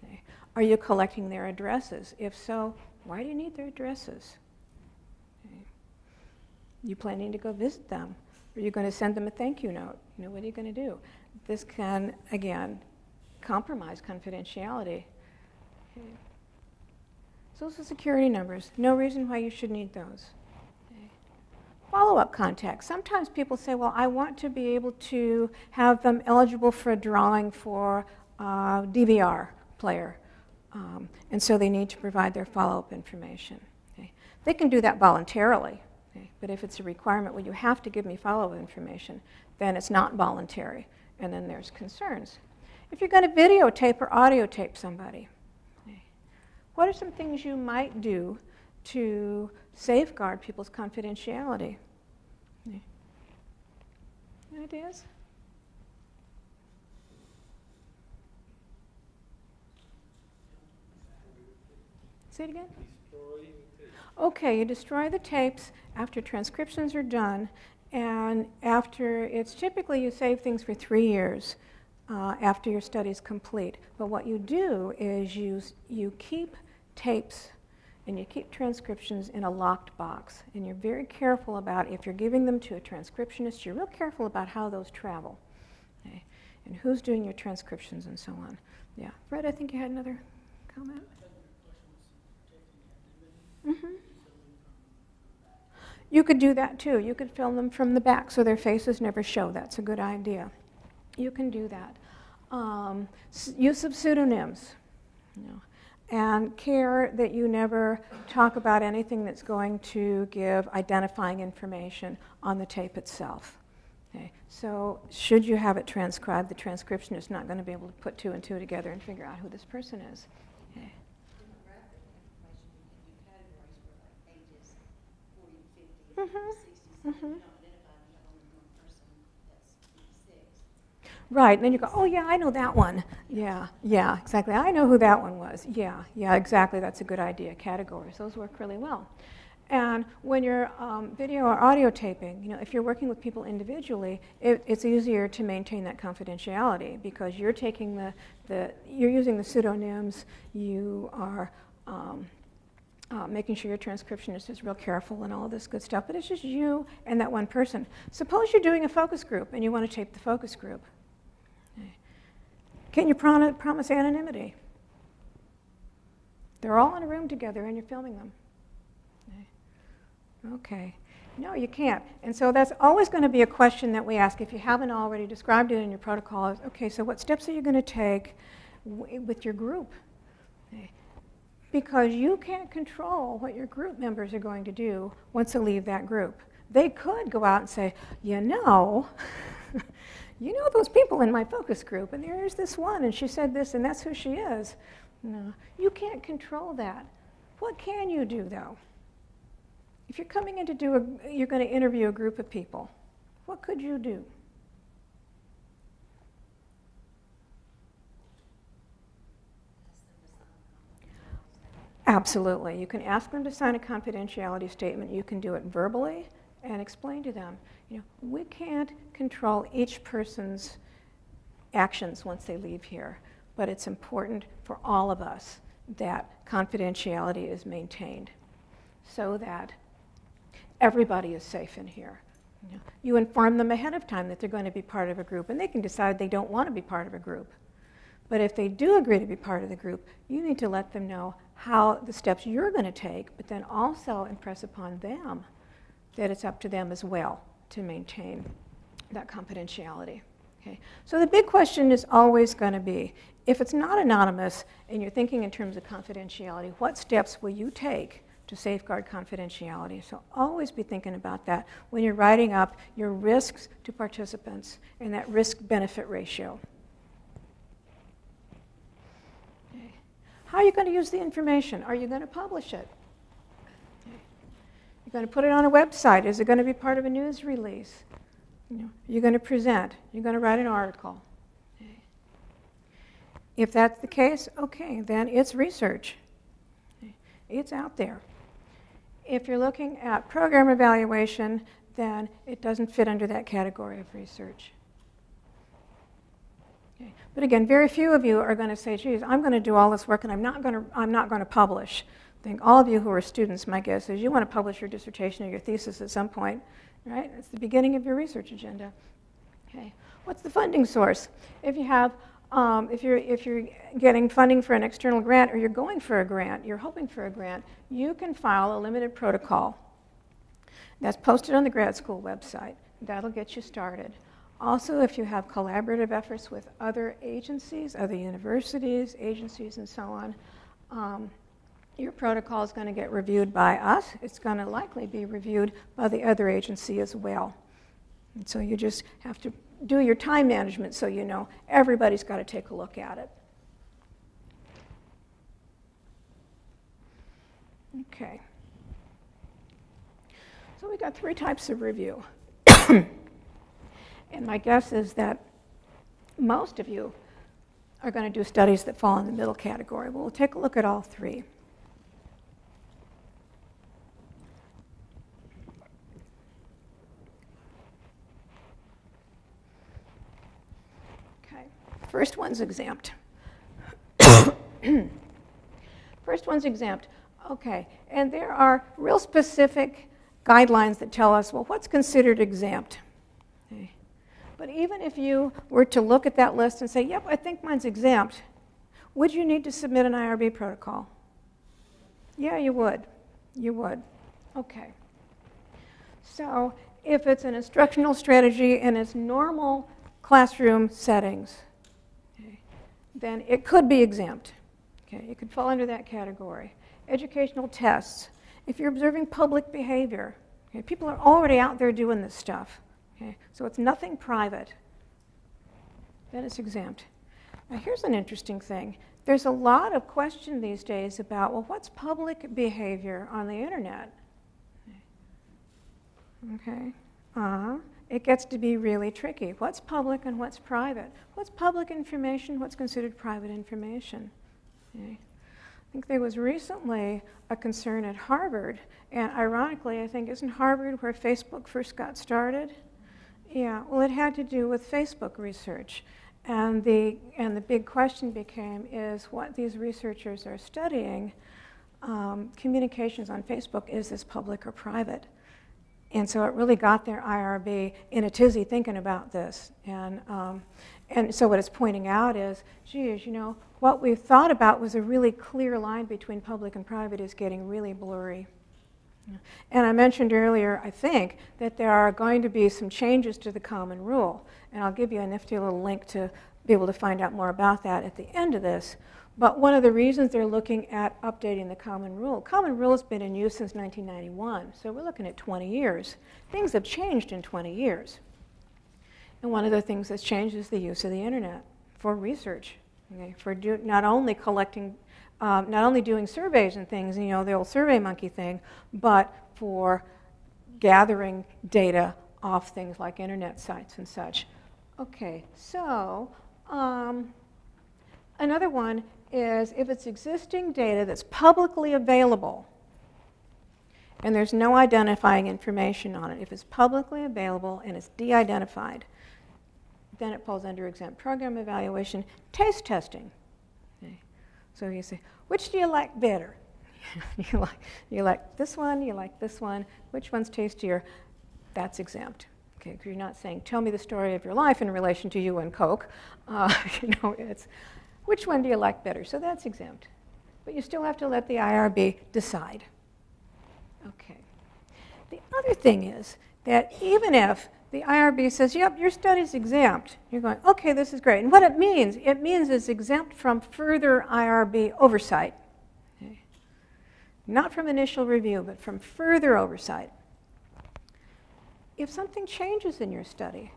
Okay. Are you collecting their addresses? If so, why do you need their addresses? Okay. You planning to go visit them? Are you going to send them a thank you note? You know, what are you going to do? This can, again, compromise confidentiality. Okay. Social security numbers, no reason why you should need those. Okay. Follow-up contacts. Sometimes people say, well, I want to be able to have them eligible for a drawing for a DVR player. And so they need to provide their follow-up information. Okay. They can do that voluntarily. Okay. But if it's a requirement where you have to give me follow-up information, then it's not voluntary. And then there's concerns. If you're going to videotape or audio tape somebody, what are some things you might do to safeguard people's confidentiality? Any ideas? Say it again? Okay, you destroy the tapes after transcriptions are done, and after it's typically you save things for 3 years after your study is complete. But what you do is you keep tapes and you keep transcriptions in a locked box, and you're very careful about, if you're giving them to a transcriptionist, you're real careful about how those travel, okay? And who's doing your transcriptions and so on. Yeah, Fred, I think you had another comment. Mm-hmm. You could do that too. You could film them from the back so their faces never show. That's a good idea. You can do that. Use of pseudonyms. You know. And care that you never talk about anything that's going to give identifying information on the tape itself. Okay. So should you have it transcribed, the transcription is not going to be able to put two and two together and figure out who this person is. Okay. Demographic information, you can do categories for like ages 40 to 50, 60, 70. You don't identify if you have only one person that's 56. Right, and then you go, oh yeah, I know that one. Yeah, exactly. I know who that one was. Yeah, exactly. That's a good idea. Categories, those work really well. And when you're video or audio taping, you know, if you're working with people individually, it's easier to maintain that confidentiality because you're taking you're using the pseudonyms. You are making sure your transcriptionist is real careful and all of this good stuff. But it's just you and that one person. Suppose you're doing a focus group and you want to tape the focus group. Can you promise anonymity? They're all in a room together and you're filming them. Okay. No, you can't. And so that's always going to be a question that we ask if you haven't already described it in your protocol. Is, okay, so what steps are you going to take with your group? Okay. Because you can't control what your group members are going to do once they leave that group. They could go out and say, you know those people in my focus group, and there's this one, and she said this, and that's who she is. No, you can't control that. What can you do, though? If you're coming in to you're going to interview a group of people, what could you do? Absolutely. You can ask them to sign a confidentiality statement. You can do it verbally and explain to them, you know, we can't control each person's actions once they leave here, but it's important for all of us that confidentiality is maintained so that everybody is safe in here. You inform them ahead of time that they're going to be part of a group, and they can decide they don't want to be part of a group. But if they do agree to be part of the group, you need to let them know how the steps you're going to take, but then also impress upon them that it's up to them as well to maintain that confidentiality. Okay? So the big question is always going to be, if it's not anonymous and you're thinking in terms of confidentiality, what steps will you take to safeguard confidentiality? So always be thinking about that when you're writing up your risks to participants and that risk-benefit ratio. Okay. How are you going to use the information? Are you going to publish it? You're going to put it on a website. Is it going to be part of a news release? You're going to present. You're going to write an article. Okay. If that's the case, okay, then it's research. Okay. It's out there. If you're looking at program evaluation, then it doesn't fit under that category of research. Okay. But again, very few of you are going to say, geez, I'm going to do all this work and I'm not going to publish. I think all of you who are students, my guess is you want to publish your dissertation or your thesis at some point, right? It's the beginning of your research agenda. Okay. What's the funding source? If you have, if you're getting funding for an external grant or you're going for a grant, you're hoping for a grant, you can file a limited protocol. That's posted on the grad school website. That'll get you started. Also, if you have collaborative efforts with other agencies, other universities, agencies, and so on, your protocol is going to get reviewed by us. It's going to likely be reviewed by the other agency as well. And so you just have to do your time management so you know everybody's got to take a look at it. Okay. So we got 3 types of review. And my guess is that most of you are going to do studies that fall in the middle category. We'll take a look at all 3. First one's exempt. First one's exempt. Okay, and there are real specific guidelines that tell us, well, what's considered exempt? Okay. But even if you were to look at that list and say, yep, I think mine's exempt, would you need to submit an IRB protocol? Yeah, you would. You would. Okay. So if it's an instructional strategy in its normal classroom settings, then it could be exempt. Okay, you could fall under that category. Educational tests. If you're observing public behavior, okay, people are already out there doing this stuff. Okay, so it's nothing private. Then it's exempt. Now here's an interesting thing. There's a lot of question these days about, well, what's public behavior on the internet? Okay. It gets to be really tricky. What's public and what's private? What's public information? What's considered private information? Okay. I think there was recently a concern at Harvard, and ironically, I think, isn't Harvard where Facebook first got started? Yeah, well, it had to do with Facebook research. And the big question became is what these researchers are studying, communications on Facebook, is this public or private? And so it really got their IRB in a tizzy thinking about this. And so what it's pointing out is, geez, you know, what we thought about was a really clear line between public and private is getting really blurry. And I mentioned earlier, I think, that there are going to be some changes to the common rule. And I'll give you a nifty little link to be able to find out more about that at the end of this. But one of the reasons they're looking at updating the common rule has been in use since 1991. So we're looking at 20 years. Things have changed in 20 years. And one of the things that's changed is the use of the internet for research, okay, for not only collecting, not only doing surveys and things, you know, the old Survey Monkey thing, but for gathering data off things like internet sites and such. Okay, so another one is if it's existing data that's publicly available and there's no identifying information on it. If it's publicly available and it's de-identified, then it falls under exempt program evaluation. Taste testing. Okay. So you say, which do you like better? you like this one, you like this one, which one's tastier? That's exempt. Okay, because you're not saying, tell me the story of your life in relation to you and Coke. You know, it's, which one do you like better? So that's exempt. But you still have to let the IRB decide. Okay. The other thing is that even if the IRB says, yep, your study's exempt, you're going, okay, this is great. And what it means it's exempt from further IRB oversight. Okay. Not from initial review, but from further oversight. If something changes in your study,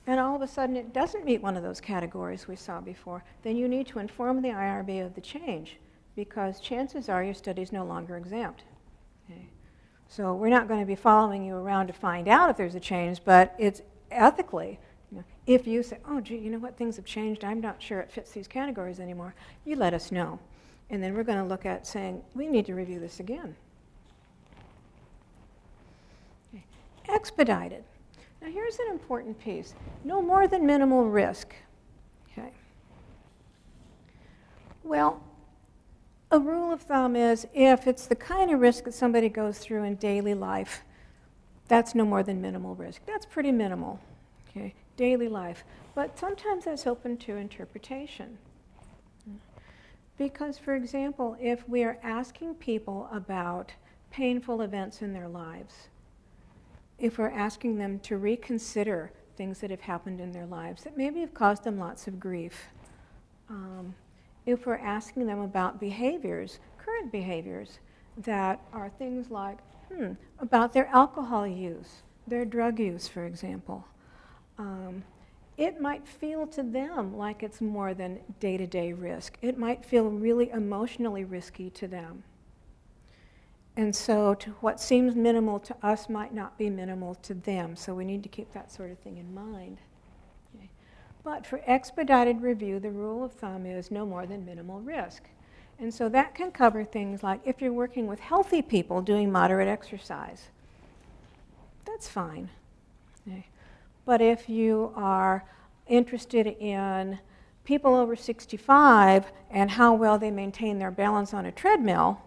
and all of a sudden it doesn't meet one of those categories we saw before, then you need to inform the IRB of the change, because chances are your study is no longer exempt. Okay. So we're not going to be following you around to find out if there's a change, but it's ethically, you know, if you say, oh, gee, you know what, things have changed, I'm not sure it fits these categories anymore, you let us know. And then we're going to look at saying, we need to review this again. Okay. Expedited. Now here's an important piece. No more than minimal risk. Okay. Well, a rule of thumb is if it's the kind of risk that somebody goes through in daily life, that's no more than minimal risk. That's pretty minimal, okay, daily life. But sometimes that's open to interpretation. Because, for example, if we are asking people about painful events in their lives, if we're asking them to reconsider things that have happened in their lives that maybe have caused them lots of grief, if we're asking them about behaviors, current behaviors, that are things like, about their alcohol use, their drug use, for example, it might feel to them like it's more than day-to-day risk. It might feel really emotionally risky to them. And so what seems minimal to us might not be minimal to them, so we need to keep that sort of thing in mind. Okay. But for expedited review, the rule of thumb is no more than minimal risk. And so that can cover things like if you're working with healthy people doing moderate exercise, that's fine. Okay. But if you are interested in people over 65 and how well they maintain their balance on a treadmill,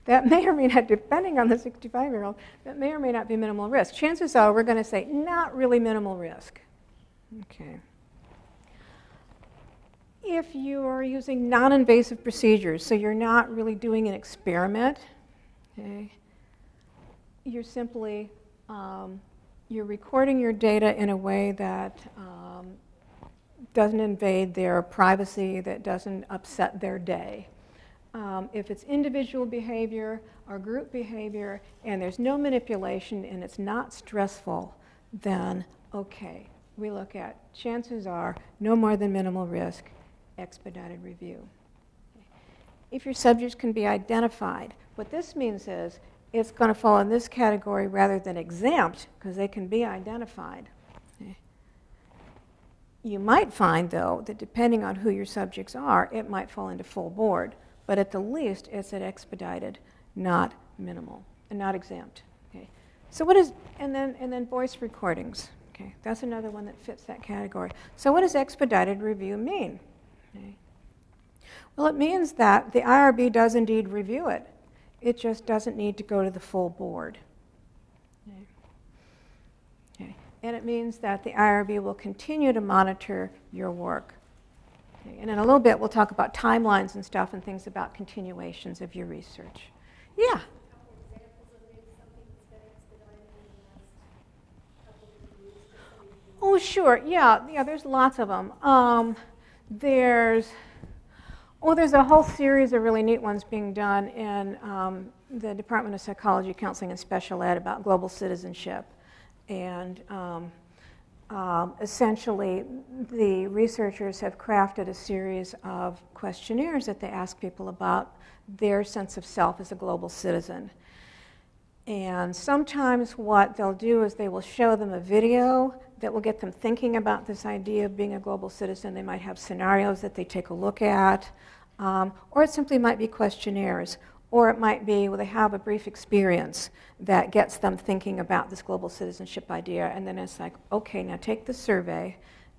that may or may not, depending on the 65-year-old, that may or may not be minimal risk. Chances are we're going to say not really minimal risk. Okay. If you are using non-invasive procedures, so you're not really doing an experiment, okay, you're simply you're recording your data in a way that doesn't invade their privacy, that doesn't upset their day. If it's individual behavior or group behavior and there's no manipulation and it's not stressful, then okay, we look at chances are no more than minimal risk, expedited review. If your subjects can be identified, what this means is it's going to fall in this category rather than exempt because they can be identified. Okay. You might find, though, that depending on who your subjects are, it might fall into full board. But at the least, it's at expedited, not minimal, and not exempt. Okay. So what is, and then voice recordings. Okay, that's another one that fits that category. So what does expedited review mean? Okay. Well, it means that the IRB does indeed review it. It just doesn't need to go to the full board. Okay. Okay. And it means that the IRB will continue to monitor your work. Okay. And in a little bit, we'll talk about timelines and stuff and things about continuations of your research. Yeah? Oh, sure. Yeah, there's lots of them. There's a whole series of really neat ones being done in the Department of Psychology, Counseling, and Special Ed about global citizenship. And essentially, the researchers have crafted a series of questionnaires that they ask people about their sense of self as a global citizen. And sometimes what they'll do is they will show them a video that will get them thinking about this idea of being a global citizen. They might have scenarios that they take a look at, or it simply might be questionnaires, or it might be, well, they have a brief experience that gets them thinking about this global citizenship idea, and then it's like, okay, now take the survey,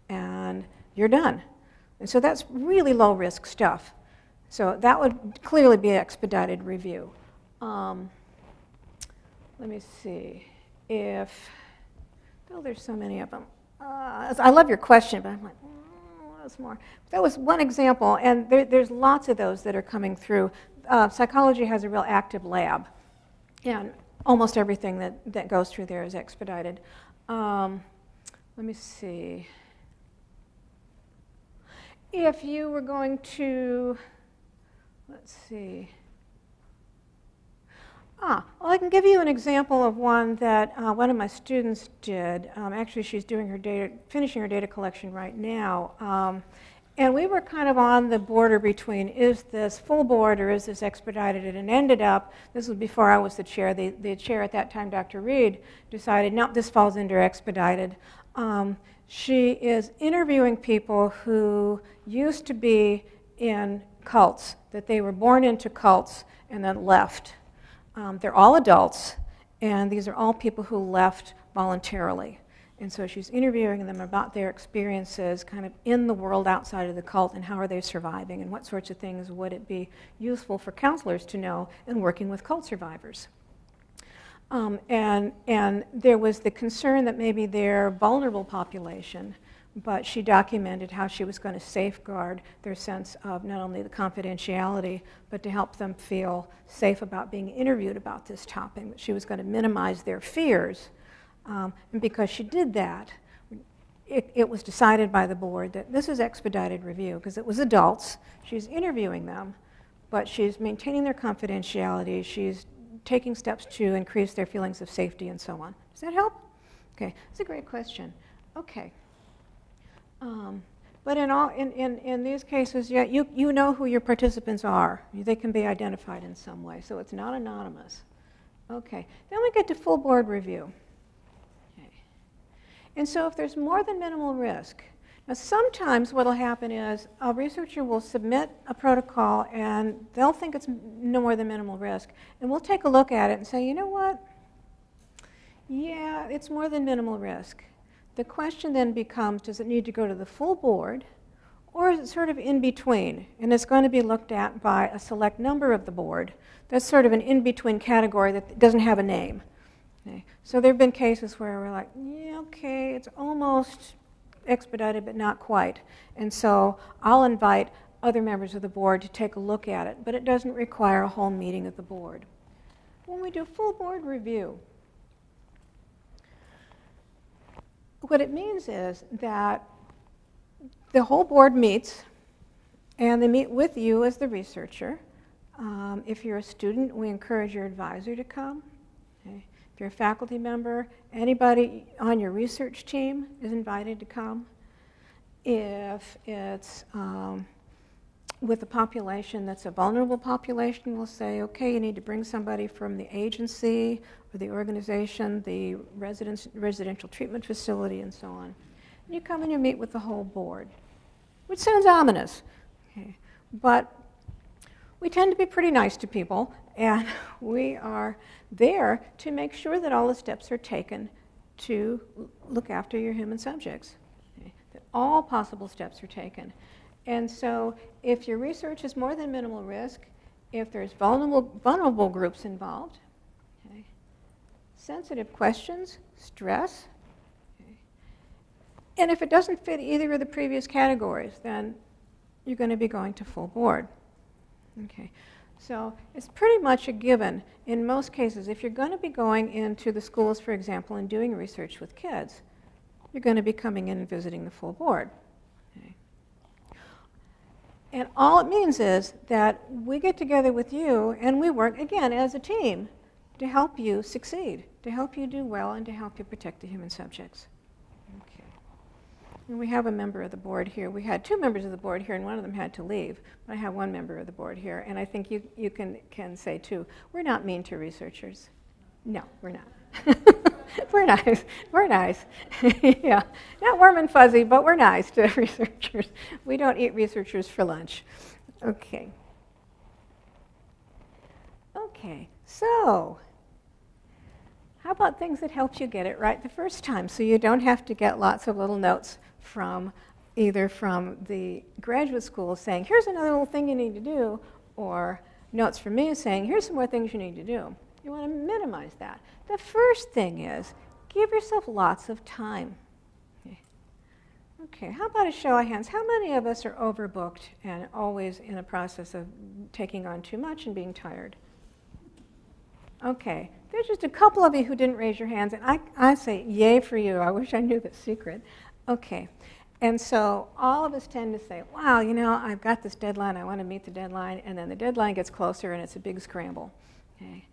and you're done. And so that's really low-risk stuff. So that would clearly be an expedited review. Let me see if, oh, there's so many of them. I love your question, but I'm like, there's more. That was one example, and there's lots of those that are coming through. Psychology has a real active lab, and almost everything that goes through there is expedited. Let me see. If you were going to, let's see. Well, I can give you an example of one that one of my students did. Actually, she's doing finishing her data collection right now. And we were kind of on the border between, is this full board or is this expedited? And it ended up, this was before I was the chair, the chair at that time, Dr. Reed, decided, no, this falls under expedited. She is interviewing people who used to be in cults, that they were born into cults and then left. They're all adults, and these are all people who left voluntarily. And so she's interviewing them about their experiences kind of in the world outside of the cult and how are they surviving and what sorts of things would it be useful for counselors to know in working with cult survivors. And there was the concern that maybe they're vulnerable population, but she documented how she was going to safeguard their sense of not only the confidentiality, but to help them feel safe about being interviewed about this topic. She was going to minimize their fears. And because she did that, it was decided by the board that this is expedited review, because it was adults. She's interviewing them, but she's maintaining their confidentiality. She's taking steps to increase their feelings of safety and so on. Does that help? Okay, that's a great question. Okay. But in these cases, yeah, you know who your participants are. They can be identified in some way, so it's not anonymous. Okay, then we get to full board review. Okay. And so if there's more than minimal risk, now sometimes what will happen is a researcher will submit a protocol and they'll think it's no more than minimal risk, and we'll take a look at it and say, you know what? Yeah, it's more than minimal risk. The question then becomes, does it need to go to the full board, or is it sort of in between? And it's going to be looked at by a select number of the board. That's sort of an in-between category that doesn't have a name. Okay. So there have been cases where we're like, yeah, okay, it's almost expedited, but not quite. And so I'll invite other members of the board to take a look at it, but it doesn't require a whole meeting of the board. When we do full board review, what it means is that the whole board meets, and they meet with you as the researcher. If you're a student, we encourage your advisor to come. Okay. If you're a faculty member, anybody on your research team is invited to come. If it's with a population that's a vulnerable population, we'll say, okay, you need to bring somebody from the agency or the organization, the residential treatment facility, and so on. And you come and you meet with the whole board, which sounds ominous. Okay. But we tend to be pretty nice to people, and we are there to make sure that all the steps are taken to look after your human subjects, okay? That all possible steps are taken. And so if your research is more than minimal risk, if there's vulnerable groups involved, okay, sensitive questions, stress, okay, and if it doesn't fit either of the previous categories, then you're going to be going to full board. Okay, so it's pretty much a given in most cases. If you're going to be going into the schools, for example, and doing research with kids, you're going to be coming in and visiting the full board. Okay. And all it means is that we get together with you and we work, again, as a team to help you succeed, to help you do well, and to help you protect the human subjects. Okay. And we have a member of the board here. We had two members of the board here, and one of them had to leave. But I have one member of the board here, and I think you can say, too, we're not mean to researchers. No, we're not. We're nice. We're nice. Yeah, not warm and fuzzy, but we're nice to researchers. We don't eat researchers for lunch. Okay. Okay, so how about things that helped you get it right the first time, so you don't have to get lots of little notes from either from the graduate school saying, here's another little thing you need to do, or notes from me saying, here's some more things you need to do. You want to minimize that. The first thing is give yourself lots of time. Okay, how about a show of hands? How many of us are overbooked and always in a process of taking on too much and being tired? Okay, there's just a couple of you who didn't raise your hands, and I say, yay for you. I wish I knew the secret. Okay, and so all of us tend to say, wow, you know, I've got this deadline, I want to meet the deadline, and then the deadline gets closer and it's a big scramble. Okay.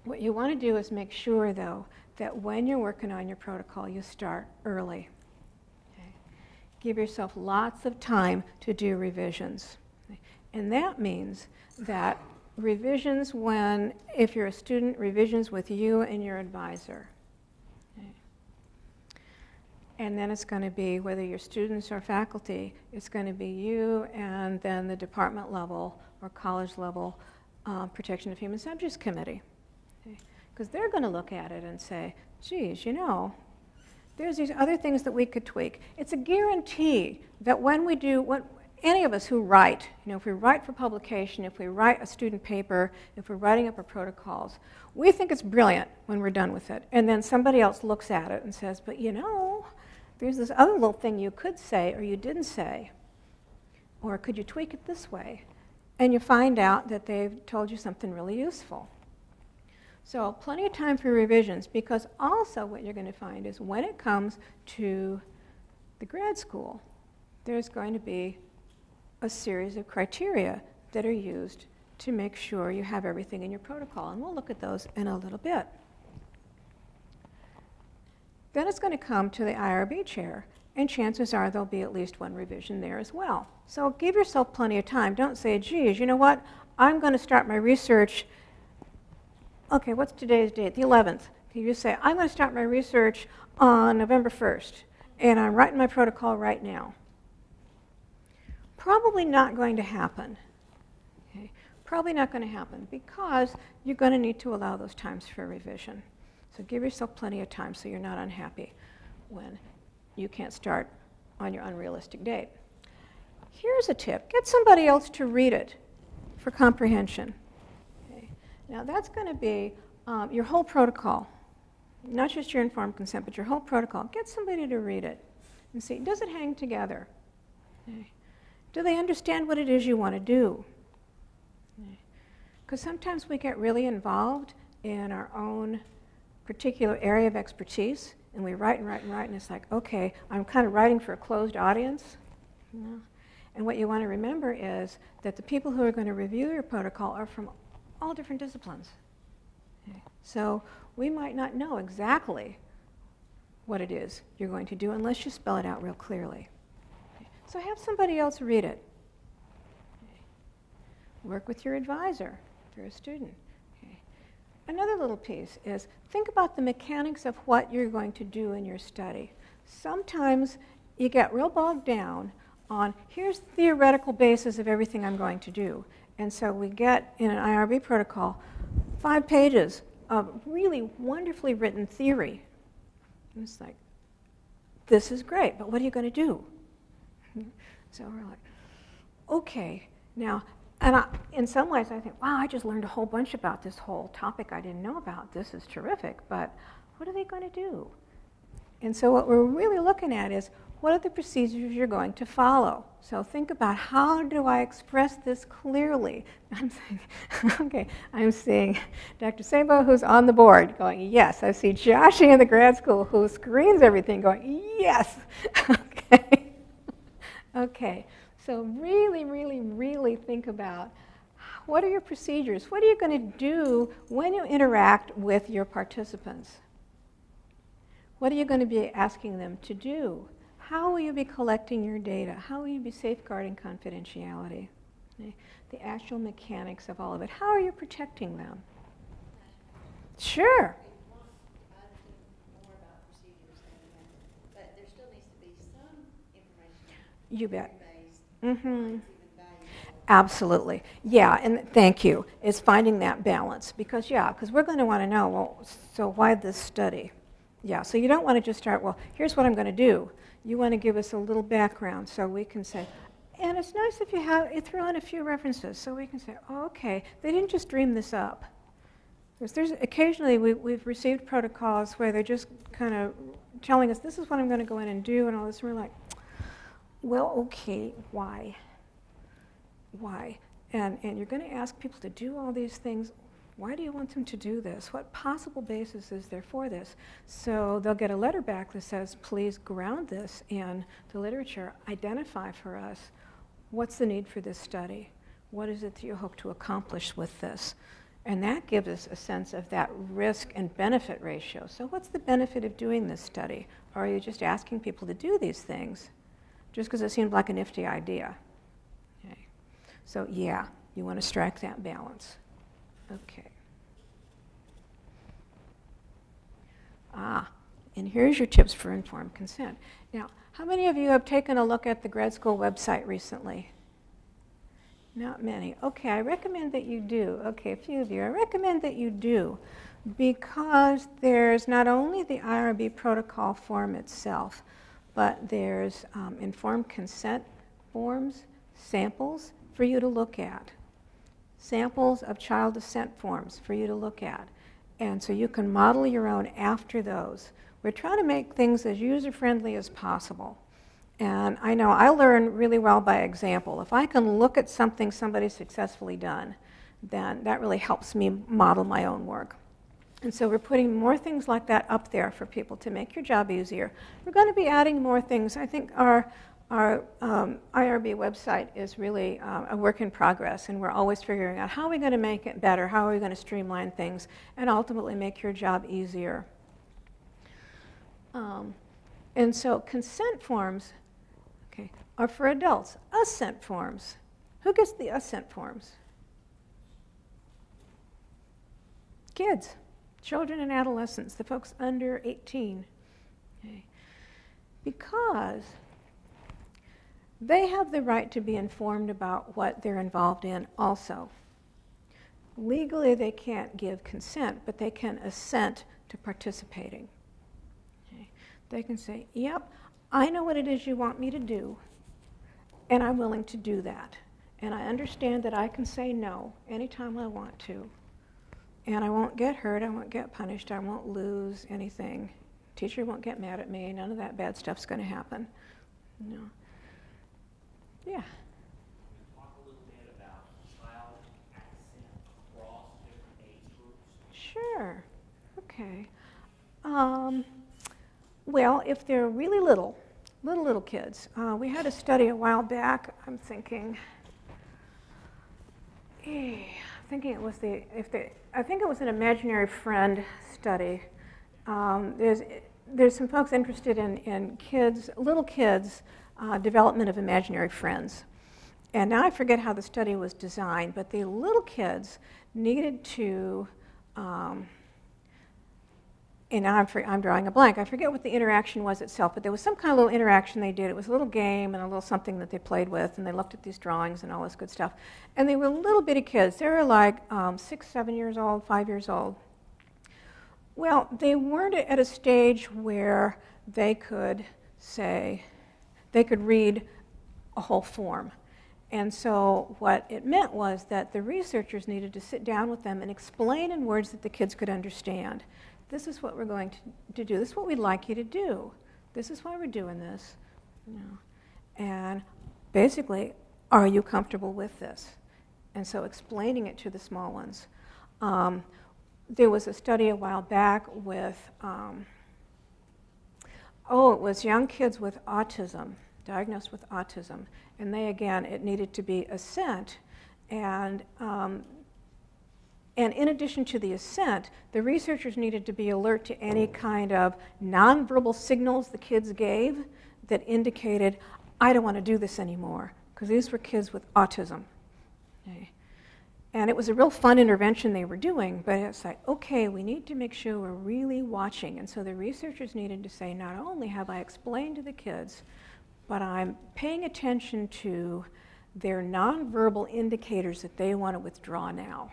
What you want to do is make sure, though, that when you're working on your protocol, you start early. Okay. Give yourself lots of time to do revisions. Okay. And that means that revisions when, if you're a student, revisions with you and your advisor. Okay. And then it's going to be, whether you're students or faculty, it's going to be you and then the department level or college level Protection of Human Subjects Committee. Because they're going to look at it and say, geez, you know, there's these other things that we could tweak. It's a guarantee that when we do, what any of us who write, you know, if we write for publication, if we write a student paper, if we're writing up our protocols, we think it's brilliant when we're done with it. And then somebody else looks at it and says, but you know, there's this other little thing you could say or you didn't say. Or could you tweak it this way? And you find out that they've told you something really useful. So plenty of time for revisions, because also what you're going to find is when it comes to the grad school, there's going to be a series of criteria that are used to make sure you have everything in your protocol. And we'll look at those in a little bit. Then it's going to come to the IRB chair, and chances are there'll be at least one revision there as well. So give yourself plenty of time. Don't say, geez, you know what, I'm going to start my research. Okay, what's today's date? The 11th. You say, I'm going to start my research on November 1st, and I'm writing my protocol right now. Probably not going to happen. Okay? Probably not going to happen, because you're going to need to allow those times for revision. So give yourself plenty of time so you're not unhappy when you can't start on your unrealistic date. Here's a tip. Get somebody else to read it for comprehension. Now that's going to be your whole protocol, not just your informed consent, but your whole protocol. Get somebody to read it and see, does it hang together? Okay. Do they understand what it is you want to do? Because sometimes we get really involved in our own particular area of expertise, and we write and write and write, and it's like, okay, I'm kind of writing for a closed audience. You know? And what you want to remember is that the people who are going to review your protocol are from all different disciplines. Okay. So we might not know exactly what it is you're going to do unless you spell it out real clearly. Okay. So have somebody else read it. Okay. Work with your advisor if you're a student. Okay. Another little piece is think about the mechanics of what you're going to do in your study. Sometimes you get real bogged down on here's the theoretical basis of everything I'm going to do. And so we get in an IRB protocol 5 pages of really wonderfully written theory. And it's like, this is great, but what are you going to do? So we're like, okay, now, and in some ways I think, wow, I just learned a whole bunch about this whole topic I didn't know about. This is terrific, but what are they going to do? And so what we're really looking at is, what are the procedures you're going to follow? So think about, how do I express this clearly? I'm saying, okay, I'm seeing Dr. Sabo, who's on the board, going, yes. I see Joshie in the grad school, who screens everything, going, yes. Okay. Okay. So really, really, really think about, what are your procedures? What are you going to do when you interact with your participants? What are you going to be asking them to do? How will you be collecting your data? How will you be safeguarding confidentiality? Okay. The actual mechanics of all of it. How are you protecting them? Sure. I understand more about procedures but there still needs to be some information. You bet. Mm-hmm. Absolutely. Yeah, and thank you. It's finding that balance. Because we're going to want to know, well, so why this study? Yeah, so you don't want to just start, well, here's what I'm going to do. You want to give us a little background so we can say, and it's nice if you throw in a few references so we can say, oh, okay, they didn't just dream this up. Because occasionally we've received protocols where they're just kind of telling us, this is what I'm going to go in and do, and all this, and we're like, well, okay, why? Why? And you're going to ask people to do all these things. Why do you want them to do this? What possible basis is there for this? So they'll get a letter back that says, please ground this in the literature. Identify for us what's the need for this study. What is it that you hope to accomplish with this? And that gives us a sense of that risk and benefit ratio. So what's the benefit of doing this study? Or are you just asking people to do these things just because it seemed like a nifty idea? Okay. So yeah, you want to strike that balance. Okay. And here's your tips for informed consent. Now, how many of you have taken a look at the grad school website recently? Not many. Okay, I recommend that you do. Okay, a few of you. I recommend that you do because there's not only the IRB protocol form itself, but there's informed consent forms, samples for you to look at. Samples of child assent forms for you to look at. And so you can model your own after those. We're trying to make things as user-friendly as possible. And I know I learn really well by example. If I can look at something somebody's successfully done, then that really helps me model my own work. And so we're putting more things like that up there for people to make your job easier. We're going to be adding more things. I think our IRB website is really a work in progress, and we're always figuring out how are we going to make it better, how are we going to streamline things, and ultimately make your job easier. And so consent forms, okay, are for adults. Assent forms. Who gets the assent forms? Kids, children and adolescents, the folks under 18. Okay. Because they have the right to be informed about what they're involved in also. Legally, they can't give consent, but they can assent to participating. Okay. They can say, yep, I know what it is you want me to do, and I'm willing to do that. And I understand that I can say no anytime I want to. And I won't get hurt, I won't get punished, I won't lose anything. Teacher won't get mad at me, none of that bad stuff's going to happen. No. Yeah. Can you talk a little bit about child accent across different age groups? Sure. Okay. Well, if they're really little, little kids. We had a study a while back. I'm thinking it was I think it was an imaginary friend study. There's some folks interested in little kids' development of imaginary friends. And now I forget how the study was designed, but the little kids needed to, and now I'm drawing a blank. I forget what the interaction was itself, but there was some kind of little interaction they did. It was a little game and a little something that they played with, and they looked at these drawings and all this good stuff. And they were little bitty kids. They were like 6, 7 years old, 5 years old. Well, they weren't at a stage where they could read a whole form. And so what it meant was that the researchers needed to sit down with them and explain in words that the kids could understand. This is what we're going to do. This is what we'd like you to do. This is why we're doing this. And basically, are you comfortable with this? And so explaining it to the small ones. There was a study a while back with, it was young kids with autism, diagnosed with autism. And it needed to be assent. And in addition to the assent, the researchers needed to be alert to any kind of nonverbal signals the kids gave that indicated, I don't want to do this anymore, because these were kids with autism. Okay. And it was a real fun intervention they were doing, but it's like, okay, we need to make sure we're really watching. And so the researchers needed to say, not only have I explained to the kids, but I'm paying attention to their nonverbal indicators that they want to withdraw now.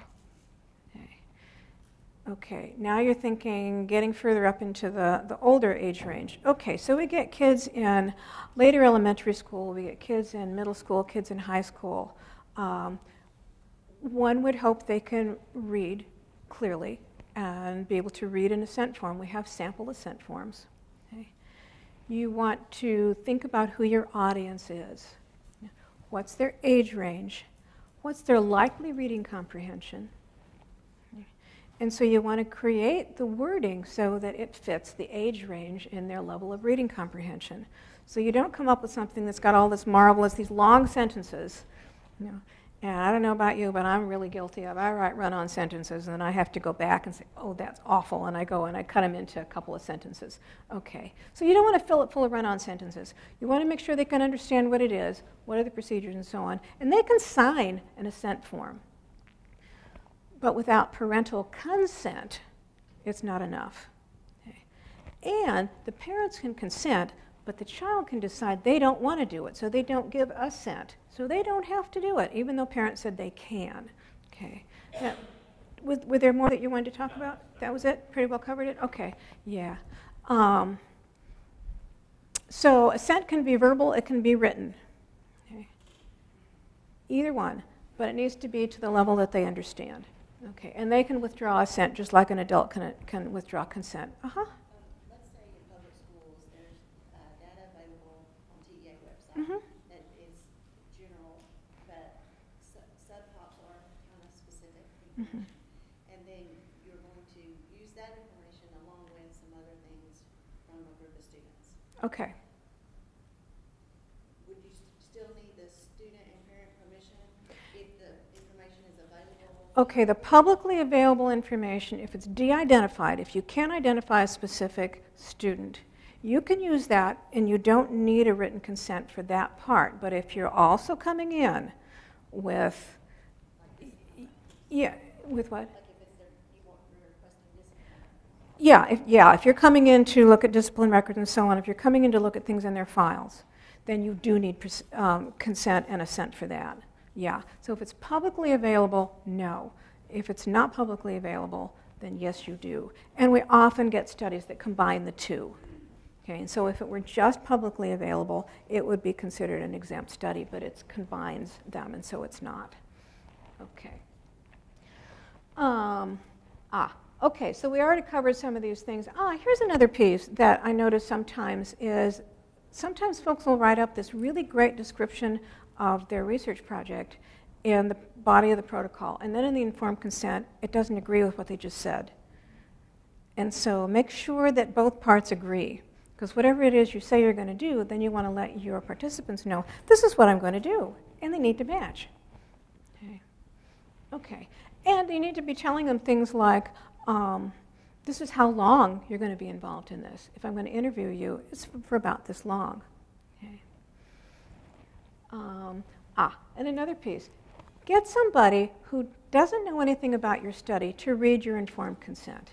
Okay, now you're thinking getting further up into the older age range. Okay, so we get kids in later elementary school, we get kids in middle school, kids in high school. One would hope they can read clearly and be able to read an assent form. We have sample assent forms. Okay. You want to think about who your audience is. What's their age range? What's their likely reading comprehension? And so you want to create the wording so that it fits the age range in their level of reading comprehension. So you don't come up with something that's got all this marvelous, these long sentences. And I don't know about you, but I'm really guilty of, I write run-on sentences, and then I have to go back and say, oh, that's awful, and I go and I cut them into a couple of sentences. Okay, so you don't want to fill it full of run-on sentences. You want to make sure they can understand what it is, what are the procedures, and so on, and they can sign an assent form. But without parental consent, it's not enough. Okay. And the parents can consent, but the child can decide they don't want to do it, so they don't give assent. So they don't have to do it, even though parents said they can. Okay. Now, were there more that you wanted to talk about? That was it? Pretty well covered it? Okay. Yeah. So assent can be verbal, it can be written. Okay. Either one, but it needs to be to the level that they understand. Okay, and they can withdraw assent just like an adult can withdraw consent. Let's say in public schools, there's data available on TEA website that is general, but subtops are kind of specific information. And then you're going to use that information along with some other things from a group of students. Okay. Would you still need the student and parent permission if the information is available? Okay, the publicly available information, if it's de-identified, if you can't identify a specific student, you can use that and you don't need a written consent for that part. But if you're also coming in with, with what? Like if it's you're requesting discipline. If you're coming in to look at discipline records and so on, if you're coming in to look at things in their files, then you do need consent and assent for that. Yeah, so if it's publicly available, no. If it's not publicly available, then yes, you do. And we often get studies that combine the two. Okay, and so if it were just publicly available, it would be considered an exempt study, but it combines them, and so it's not. Okay. Okay, so we already covered some of these things. Here's another piece that I notice sometimes is sometimes folks will write up this really great description of their research project in the body of the protocol, and then in the informed consent, it doesn't agree with what they just said. And so make sure that both parts agree. Because whatever it is you say you're going to do, then you want to let your participants know, this is what I'm going to do, and they need to match. Okay. Okay. And you need to be telling them things like, this is how long you're going to be involved in this. If I'm going to interview you, it's for about this long. Okay. And another piece. Get somebody who doesn't know anything about your study to read your informed consent.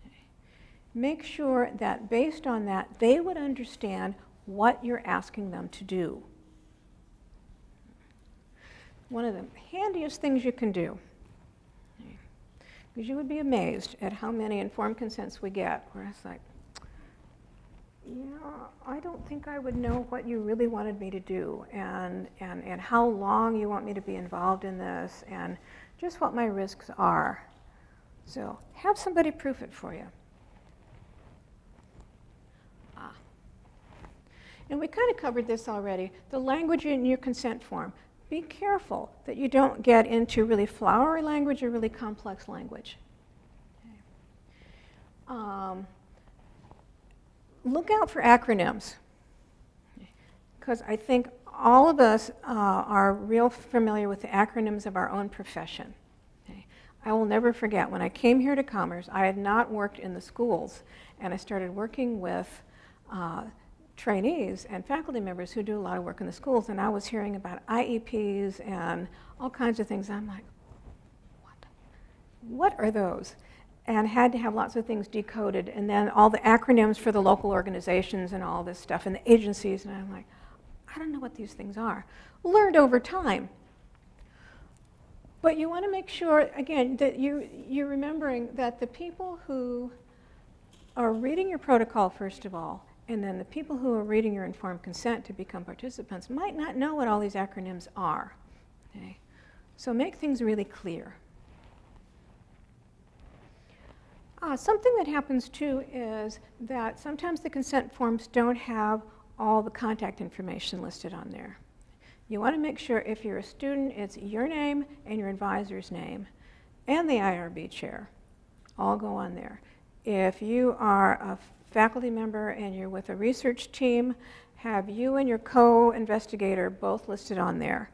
Okay. Make sure that based on that, they would understand what you're asking them to do. One of the handiest things you can do, because you would be amazed at how many informed consents we get, where it's like, yeah, I don't think I would know what you really wanted me to do, and how long you want me to be involved in this, and just what my risks are. So have somebody proof it for you. And we kind of covered this already. The language in your consent form. Be careful that you don't get into really flowery language or really complex language. Okay. Look out for acronyms, because I think all of us are real familiar with the acronyms of our own profession. Okay. I will never forget, when I came here to Commerce, I had not worked in the schools, and I started working with trainees and faculty members who do a lot of work in the schools, and I was hearing about IEPs and all kinds of things. I'm like, what are those? And had to have lots of things decoded, and then all the acronyms for the local organizations and all this stuff, and the agencies, and I'm like, I don't know what these things are. Learned over time. But you want to make sure, again, that you're remembering that the people who are reading your protocol, first of all, and then the people who are reading your informed consent to become participants might not know what all these acronyms are. Okay? So make things really clear. Something that happens too is that sometimes the consent forms don't have all the contact information listed on there. You want to make sure if you're a student, it's your name and your advisor's name and the IRB chair all go on there. If you are a faculty member and you're with a research team, have you and your co-investigator both listed on there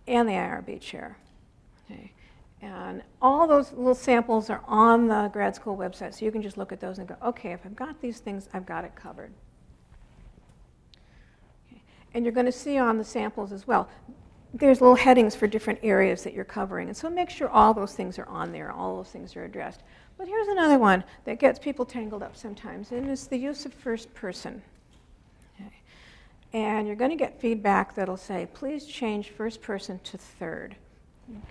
and the IRB chair. Okay. And all those little samples are on the grad school website, so you can just look at those and go, okay, if I've got these things, I've got it covered. Okay. And you're going to see on the samples as well, there's little headings for different areas that you're covering, and so make sure all those things are on there, all those things are addressed. But here's another one that gets people tangled up sometimes, and it's the use of first person. Okay. And you're going to get feedback that'll say, please change first person to third.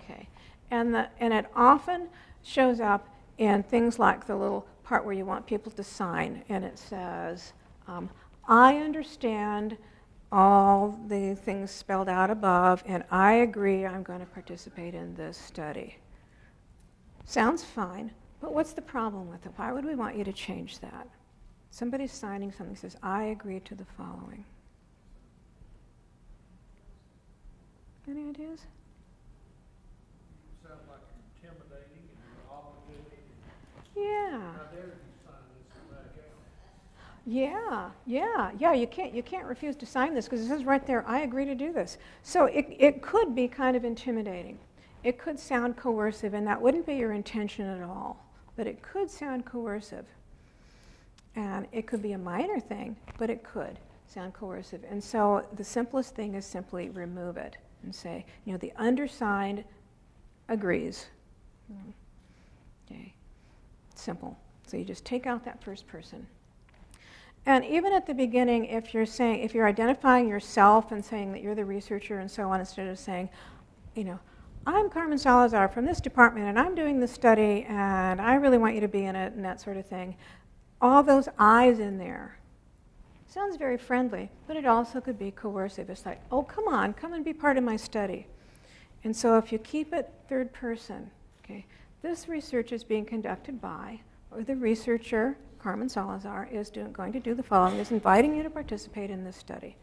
Okay. And it often shows up in things like the little part where you want people to sign, and it says, I understand all the things spelled out above, and I agree I'm going to participate in this study. Sounds fine, but what's the problem with it? Why would we want you to change that? Somebody's signing something that says, I agree to the following. Any ideas? Sounds like you're intimidating and you're obligated. Yeah. How dare you sign this and back out? Yeah. You can't refuse to sign this because it says right there, I agree to do this. So it could be kind of intimidating. It could sound coercive, and that wouldn't be your intention at all. But it could sound coercive. And it could be a minor thing, but it could sound coercive. And so the simplest thing is simply remove it and say, the undersigned agrees. Okay. Simple. So you just take out that first person. And even at the beginning, if you're identifying yourself and saying that you're the researcher and so on, instead of saying, I'm Carmen Salazar from this department and I'm doing this study and I really want you to be in it and that sort of thing, all those I's in there. Sounds very friendly, but it also could be coercive. It's like, oh, come on, come and be part of my study. And so if you keep it third person, okay, this research is being conducted by, or the researcher, Carmen Salazar, is going to do the following, is inviting you to participate in this study.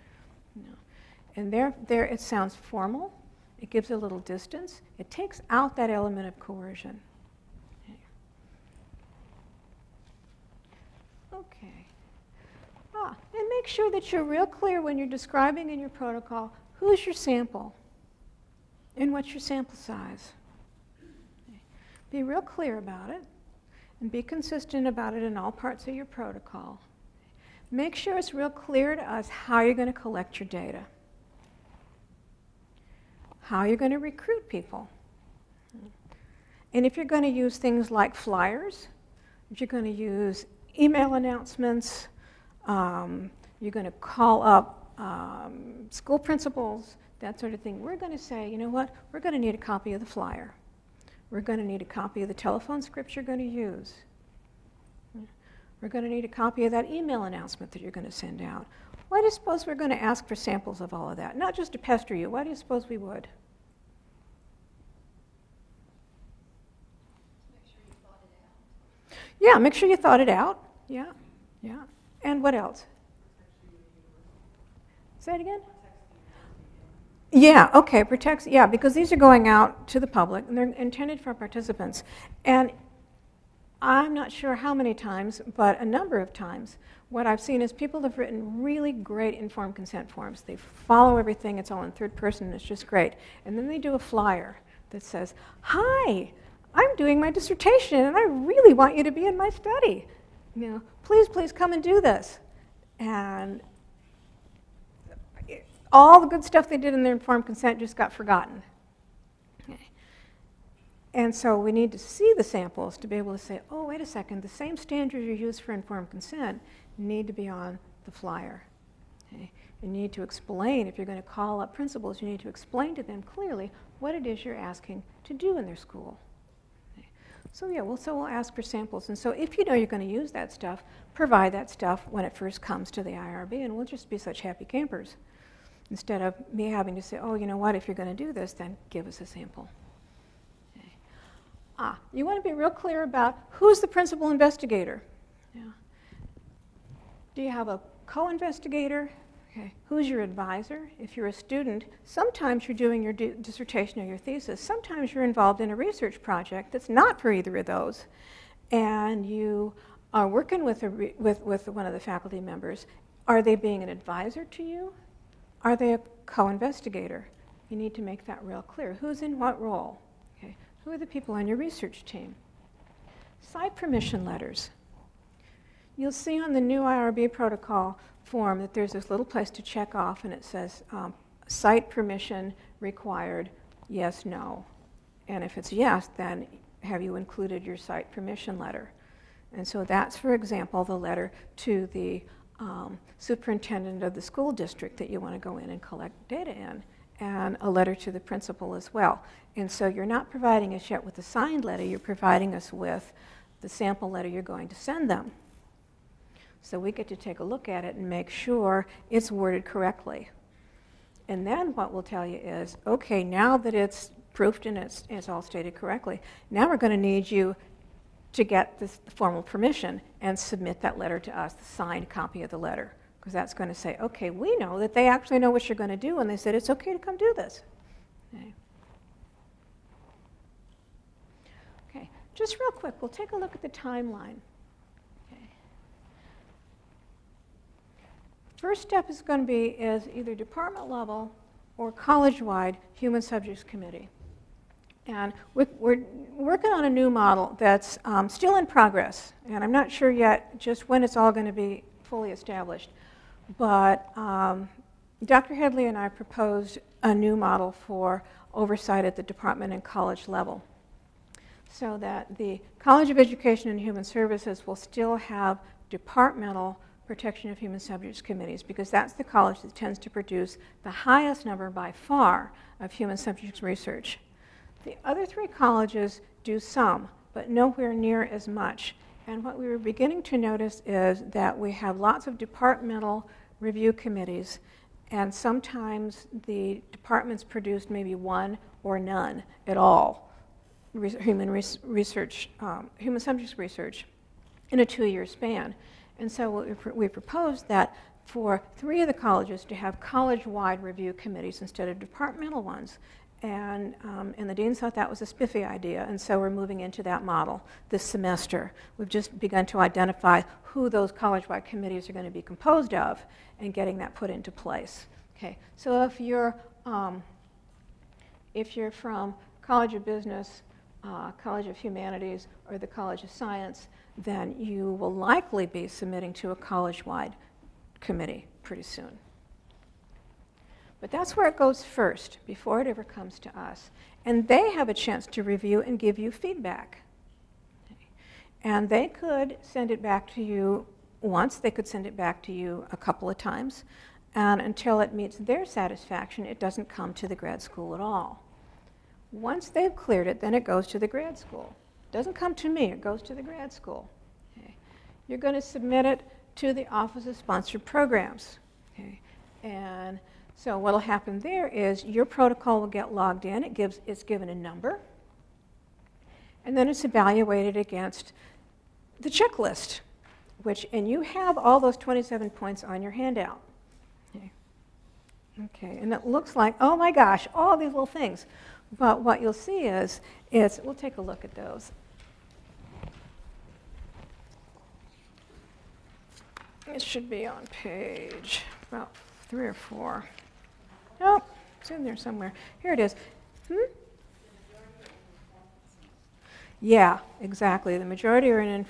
And there it sounds formal. It gives a little distance. It takes out that element of coercion. Okay. make sure that you're real clear when you're describing in your protocol who's your sample and what's your sample size. Be real clear about it and be consistent about it in all parts of your protocol. Make sure it's real clear to us how you're going to collect your data, how you're going to recruit people. And if you're going to use things like flyers, if you're going to use email announcements, you're going to call up school principals, that sort of thing, we're going to say, you know what, we're going to need a copy of the flyer. We're going to need a copy of the telephone script you're going to use. We're going to need a copy of that email announcement that you're going to send out. Why do you suppose we're going to ask for samples of all of that? Not just to pester you. Why do you suppose we would? Make sure you thought it out. Yeah, make sure you thought it out. Yeah, yeah. And what else? Say it again? Yeah, okay, protects, yeah, because these are going out to the public, and they're intended for participants. And I'm not sure how many times, but a number of times, what I've seen is people have written really great informed consent forms. They follow everything, it's all in third person, and it's just great. And then they do a flyer that says, hi, I'm doing my dissertation, and I really want you to be in my study. You know, please come and do this. And all the good stuff they did in their informed consent just got forgotten. Okay. And so we need to see the samples to be able to say, oh, wait a second, the same standards you use for informed consent need to be on the flyer. Okay. You need to explain, if you're going to call up principals, you need to explain to them clearly what it is you're asking to do in their school. Okay. So yeah, we'll ask for samples. And so if you know you're going to use that stuff, provide that stuff when it first comes to the IRB, and we'll just be such happy campers. Instead of me having to say, oh, you know what, if you're going to do this, then give us a sample. Okay. You want to be real clear about who's the principal investigator. Yeah. Do you have a co-investigator? Okay. Who's your advisor? If you're a student, sometimes you're doing your dissertation or your thesis. Sometimes you're involved in a research project that's not for either of those. And you are working with one of the faculty members. Are they being an advisor to you? Are they a co-investigator? You need to make that real clear. Who's in what role? Okay. Who are the people on your research team? Site permission letters. You'll see on the new IRB protocol form that there's this little place to check off, and it says site permission required, yes, no. And if it's yes, then have you included your site permission letter? And so that's, for example, the letter to the superintendent of the school district that you want to go in and collect data in, and a letter to the principal as well. And so you're not providing us yet with a signed letter, you're providing us with the sample letter you're going to send them. So we get to take a look at it and make sure it's worded correctly. And then what we'll tell you is, okay, now that it's proofed and it's all stated correctly, now we're going to need you to get this formal permission and submit that letter to us, the signed copy of the letter, because that's going to say, okay, we know that they actually know what you're going to do, and they said it's okay to come do this. Okay. Okay, just real quick, we'll take a look at the timeline. Okay. First step is going to be either department level or college-wide Human Subjects Committee. And we're working on a new model that's still in progress, and I'm not sure yet just when it's all going to be fully established. But Dr. Headley and I proposed a new model for oversight at the department and college level, so that the College of Education and Human Services will still have departmental protection of human subjects committees, because that's the college that tends to produce the highest number by far of human subjects research. The other three colleges do some, but nowhere near as much. And what we were beginning to notice is that we have lots of departmental review committees, and sometimes the departments produce maybe one or none at all human subjects research in a 2-year span. And so we proposed that for 3 of the colleges to have college-wide review committees instead of departmental ones. And the deans thought that was a spiffy idea, and so we're moving into that model this semester. We've just begun to identify who those college-wide committees are going to be composed of and getting that put into place. Okay, so if you're from College of Business, College of Humanities, or the College of Science, then you will likely be submitting to a college-wide committee pretty soon. But that's where it goes first, before it ever comes to us. And they have a chance to review and give you feedback. Okay. And they could send it back to you once, they could send it back to you a couple of times, and until it meets their satisfaction, it doesn't come to the grad school at all. Once they've cleared it, then it goes to the grad school. It doesn't come to me, it goes to the grad school. Okay. You're going to submit it to the Office of Sponsored Programs. Okay. And so what will happen there is your protocol will get logged in. It's given a number. And then it's evaluated against the checklist, and you have all those 27 points on your handout. Okay, and it looks like, oh my gosh, all these little things. But what you'll see is we'll take a look at those. It should be on page about 3 or 4. Oh, it's in there somewhere. Here it is. Yeah, exactly. The majority are in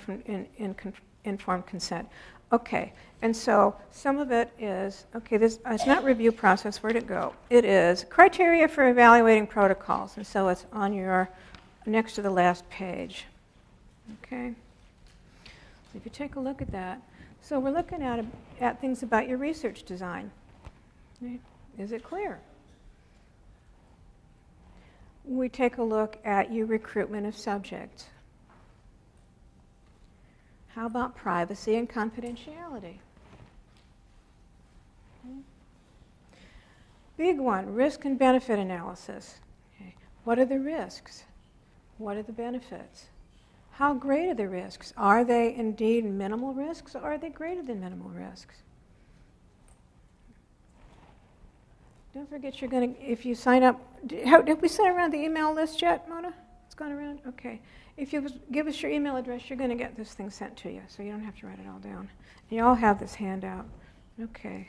informed consent. Okay, and so some of it is, okay, this it's not review process. Where'd it go? It is criteria for evaluating protocols, and so it's on your, next to the last page. Okay? So if you take a look at that, so we're looking at things about your research design. Right? Is it clear? We take a look at your recruitment of subjects. How about privacy and confidentiality? Okay. Big one, risk and benefit analysis. Okay. What are the risks? What are the benefits? How great are the risks? Are they indeed minimal risks, or are they greater than minimal risks? Don't forget you're going to, if you sign up, did we send around the email list yet, Mona? It's gone around? Okay. If you give us your email address, you're going to get this thing sent to you, so you don't have to write it all down. You all have this handout. Okay.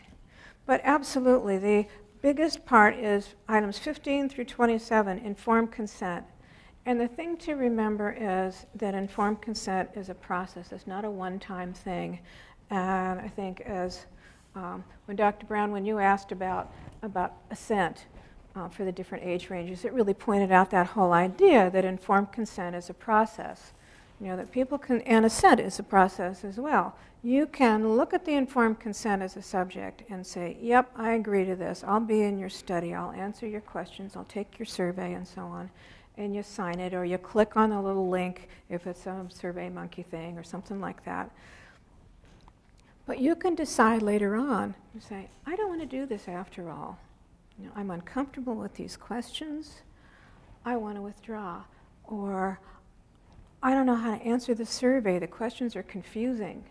But absolutely, the biggest part is items 15 through 27, informed consent. And the thing to remember is that informed consent is a process. It's not a one-time thing. And I think as when Dr. Brown, when you asked about assent for the different age ranges, it really pointed out that whole idea that informed consent is a process. You know, that people can, and assent is a process as well. You can look at the informed consent as a subject and say, yep, I agree to this. I'll be in your study. I'll answer your questions. I'll take your survey and so on. And you sign it, or you click on the little link if it's a SurveyMonkey thing or something like that. But you can decide later on, you say, I don't want to do this after all. You know, I'm uncomfortable with these questions. I want to withdraw. Or I don't know how to answer the survey. The questions are confusing.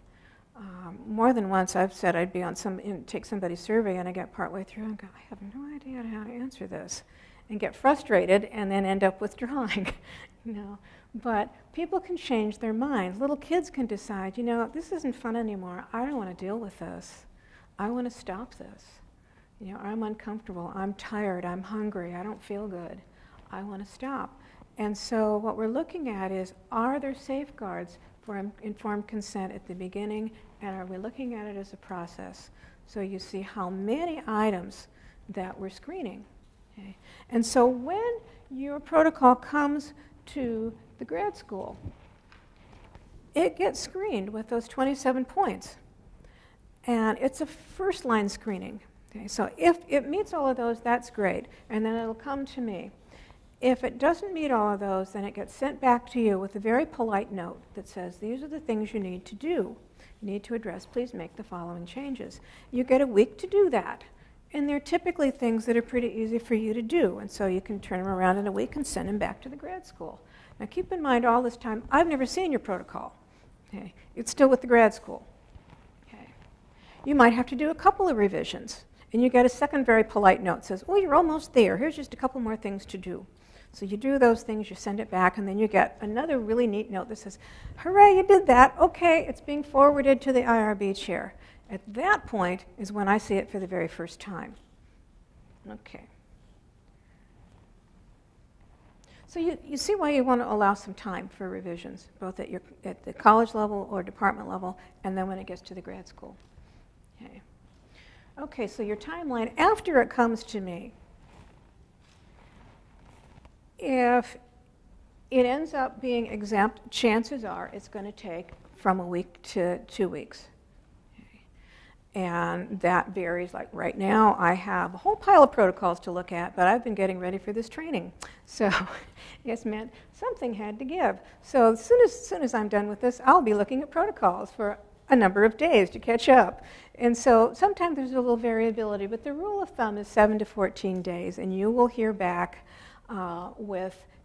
More than once I've said I'd be on take somebody's survey and I get partway through and go, I have no idea how to answer this, and get frustrated and then end up withdrawing. You know, but people can change their minds. Little kids can decide, you know, this isn't fun anymore. I don't want to deal with this. I want to stop this. You know, I'm uncomfortable. I'm tired. I'm hungry. I don't feel good. I want to stop. And so what we're looking at is, are there safeguards for informed consent at the beginning, and are we looking at it as a process? So you see how many items that we're screening. Okay? And so when your protocol comes to the grad school, it gets screened with those 27 points. And it's a first-line screening. Okay? So if it meets all of those, that's great. And then it'll come to me. If it doesn't meet all of those, then it gets sent back to you with a very polite note that says, these are the things you need to do. You need to address, please make the following changes. You get a week to do that. And they're typically things that are pretty easy for you to do. And so you can turn them around in a week and send them back to the grad school. Now keep in mind, all this time, I've never seen your protocol. Okay? It's still with the grad school. Okay? You might have to do a couple of revisions. And you get a second very polite note that says, oh, you're almost there. Here's just a couple more things to do. So you do those things, you send it back, and then you get another really neat note that says, hooray, you did that. Okay, it's being forwarded to the IRB chair. At that point is when I see it for the very first time. Okay. So you see why you want to allow some time for revisions, both at the college level or department level, and then when it gets to the grad school. Okay. Okay, so your timeline after it comes to me, if it ends up being exempt, chances are it's going to take from a week to 2 weeks. Okay. And that varies. Like right now, I have a whole pile of protocols to look at, but I've been getting ready for this training. So it's meant something had to give. So as soon as I'm done with this, I'll be looking at protocols for a number of days to catch up. And so sometimes there's a little variability, but the rule of thumb is 7 to 14 days, and you will hear back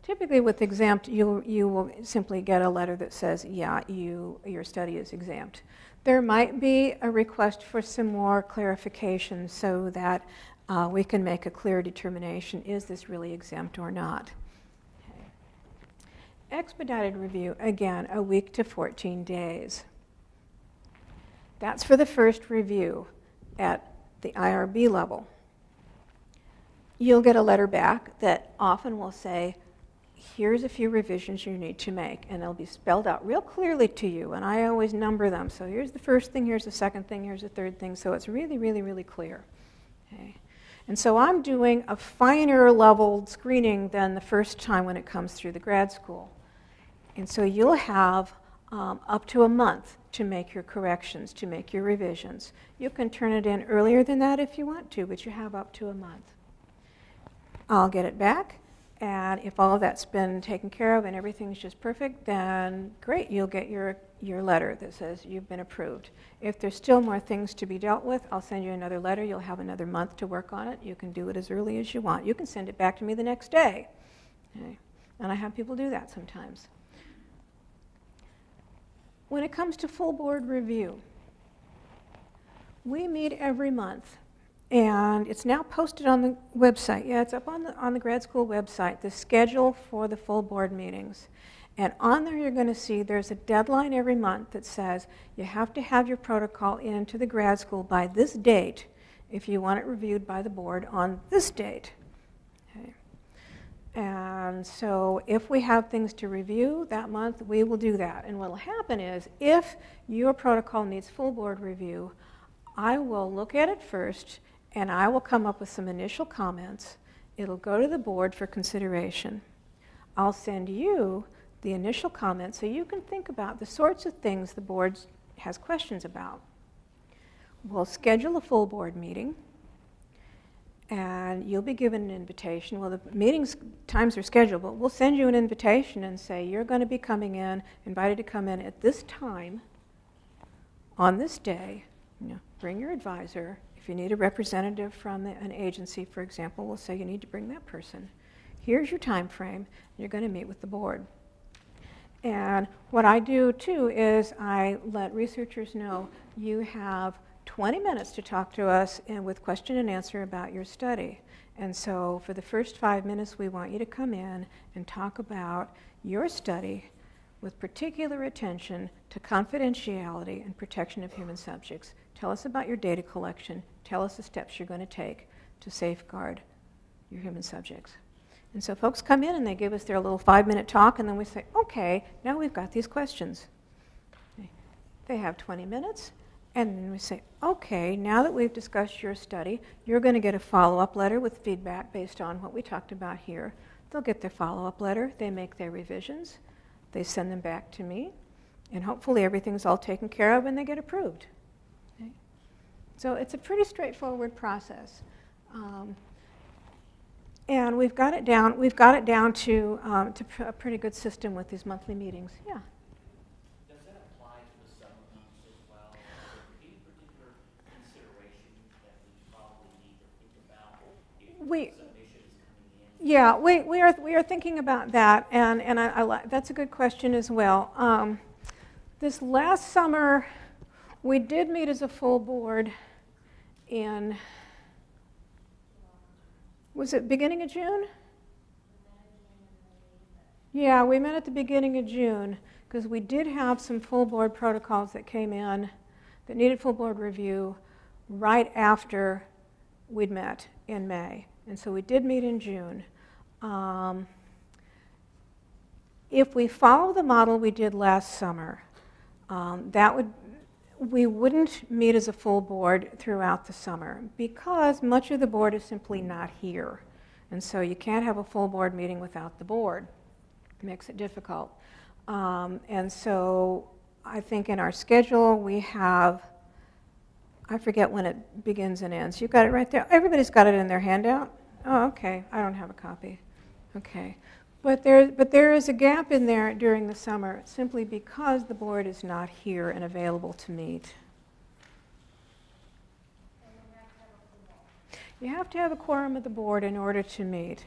typically with exempt, you will simply get a letter that says, yeah, your study is exempt. There might be a request for some more clarification so that we can make a clear determination, is this really exempt or not? Okay. Expedited review, again, a week to 14 days. That's for the first review at the IRB level. You'll get a letter back that often will say, here's a few revisions you need to make, and they'll be spelled out real clearly to you, and I always number them. So here's the first thing, here's the second thing, here's the third thing, so it's really, really, really clear. Okay. And so I'm doing a finer level screening than the first time when it comes through the grad school. And so you'll have up to a month to make your corrections, to make your revisions. You can turn it in earlier than that if you want to, but you have up to a month. I'll get it back, and if all of that's been taken care of and everything's just perfect, then great, you'll get your letter that says you've been approved. If there's still more things to be dealt with, I'll send you another letter. You'll have another month to work on it. You can do it as early as you want. You can send it back to me the next day. Okay. And I have people do that sometimes. When it comes to full board review, we meet every month. And it's now posted on the website. Yeah, it's up on the grad school website, the schedule for the full board meetings. And on there you're going to see there's a deadline every month that says you have to have your protocol into the grad school by this date if you want it reviewed by the board on this date. Okay. And so if we have things to review that month, we will do that. And what will happen is if your protocol needs full board review, I will look at it first, and I will come up with some initial comments. It'll go to the board for consideration. I'll send you the initial comments so you can think about the sorts of things the board has questions about. We'll schedule a full board meeting, and you'll be given an invitation. Well, the meetings times are scheduled, but we'll send you an invitation and say you're going to be coming in, invited to come in at this time on this day. You know, bring your advisor. If you need a representative from an agency, for example, we'll say you need to bring that person. Here's your time frame. You're going to meet with the board. And what I do, too, is I let researchers know you have 20 minutes to talk to us and with question and answer about your study. And so for the first 5 minutes, we want you to come in and talk about your study with particular attention to confidentiality and protection of human subjects. Tell us about your data collection. Tell us the steps you're going to take to safeguard your human subjects. And so folks come in and they give us their little 5-minute talk, and then we say, okay, now we've got these questions. Okay. They have 20 minutes, and then we say, okay, now that we've discussed your study, you're going to get a follow-up letter with feedback based on what we talked about here. They'll get their follow-up letter. They make their revisions. They send them back to me, and hopefully everything's all taken care of and they get approved. Okay. So it's a pretty straightforward process. And we've got it down. We've got it down to a pretty good system with these monthly meetings. Yeah. Does that apply to the summer months as well? Are there any particular considerations that we probably need to think about if submission is coming in? Yeah, we are thinking about that, and that's a good question as well. This last summer, we did meet as a full board in Was it beginning of June? Yeah, we met at the beginning of June because we did have some full board protocols that came in that needed full board review right after we'd met in May. And so we did meet in June. If we follow the model we did last summer, we wouldn't meet as a full board throughout the summer because much of the board is simply not here. And so you can't have a full board meeting without the board. It makes it difficult. And so I think in our schedule we have, I forget when it begins and ends. You've got it right there. Everybody's got it in their handout? Oh, okay. I don't have a copy. Okay. But there is a gap in there during the summer simply because the board is not here and available to meet. You have to have a quorum of the board in order to meet.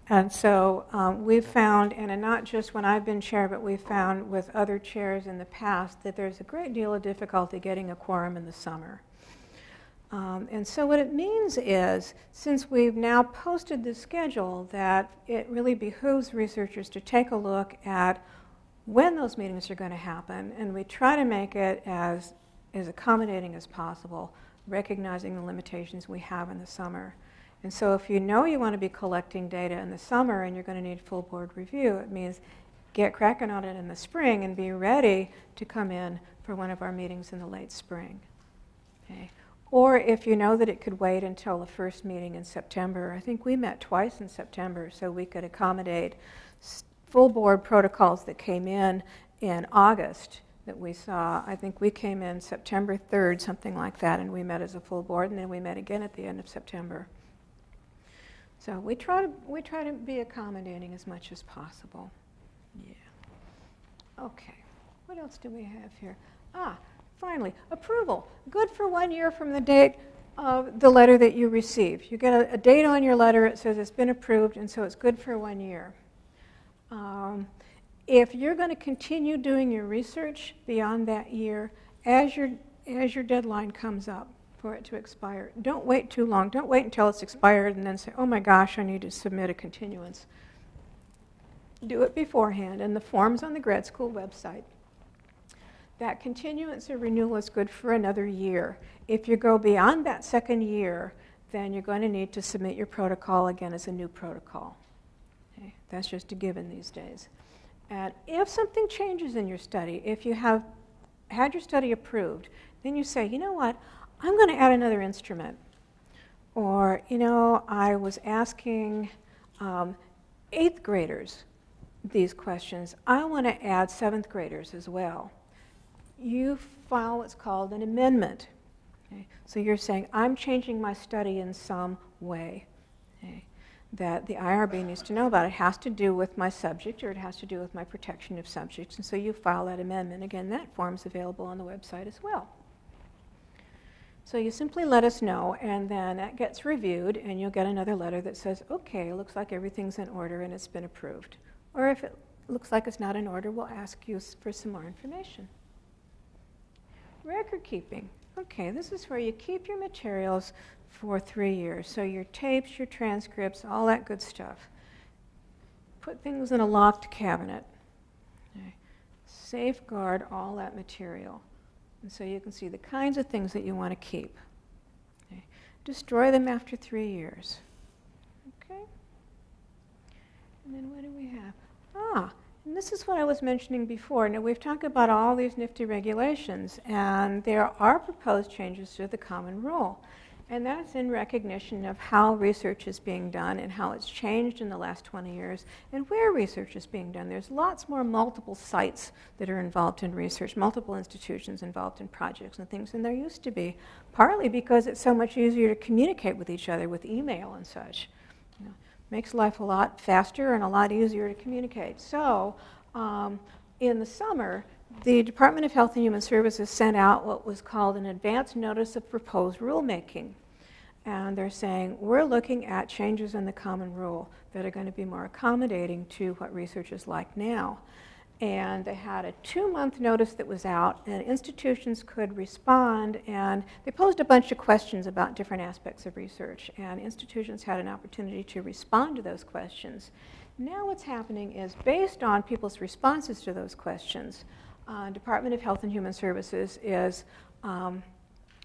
And so we've found, and not just when I've been chair, but we've found with other chairs in the past that there's a great deal of difficulty getting a quorum in the summer. And so what it means is, since we've now posted the schedule, that it really behooves researchers to take a look at when those meetings are going to happen, and we try to make it as accommodating as possible, recognizing the limitations we have in the summer. And so if you know you want to be collecting data in the summer and you're going to need full board review, it means get cracking on it in the spring and be ready to come in for one of our meetings in the late spring. Okay. Or if you know that it could wait until the first meeting in September. I think we met twice in September, so we could accommodate full board protocols that came in August that we saw. I think we came in September 3rd, something like that, and we met as a full board, and then we met again at the end of September. So we try to be accommodating as much as possible. Yeah. Okay. What else do we have here? Finally, approval. Good for 1 year from the date of the letter that you received. You get a date on your letter, it says it's been approved, and so it's good for 1 year. If you're going to continue doing your research beyond that year, as your deadline comes up for it to expire, don't wait too long. Don't wait until it's expired and then say, oh my gosh, I need to submit a continuance. Do it beforehand, and the form's on the grad school website. That continuance or renewal is good for another year. If you go beyond that second year, then you're going to need to submit your protocol again as a new protocol. Okay? That's just a given these days. And if something changes in your study, if you have had your study approved, then you say, you know what, I'm going to add another instrument. Or, you know, I was asking 8th graders these questions. I want to add 7th graders as well. You file what's called an amendment. Okay? So you're saying, I'm changing my study in some way, okay, that the IRB needs to know about. It has to do with my subject, or it has to do with my protection of subjects, and so you file that amendment. Again, that form's available on the website as well. So you simply let us know, and then that gets reviewed, and you'll get another letter that says, okay, it looks like everything's in order and it's been approved. Or if it looks like it's not in order, we'll ask you for some more information. Record keeping. Okay, this is where you keep your materials for 3 years. So your tapes, your transcripts, all that good stuff. Put things in a locked cabinet. Okay. Safeguard all that material. And so you can see the kinds of things that you want to keep. Okay. Destroy them after 3 years. Okay. And then what do we have? And this is what I was mentioning before. Now, we've talked about all these nifty regulations, and there are proposed changes to the common rule. And that's in recognition of how research is being done and how it's changed in the last 20 years and where research is being done. There's lots more multiple sites that are involved in research, multiple institutions involved in projects and things than there used to be, partly because it's so much easier to communicate with each other with email and such. You know, makes life a lot faster and a lot easier to communicate. So in the summer, the Department of Health and Human Services sent out what was called an advance notice of proposed rulemaking. And they're saying, we're looking at changes in the common rule that are going to be more accommodating to what research is like now. And they had a 2-month notice that was out, and institutions could respond, and they posed a bunch of questions about different aspects of research, and institutions had an opportunity to respond to those questions. Now what's happening is, based on people's responses to those questions, Department of Health and Human Services is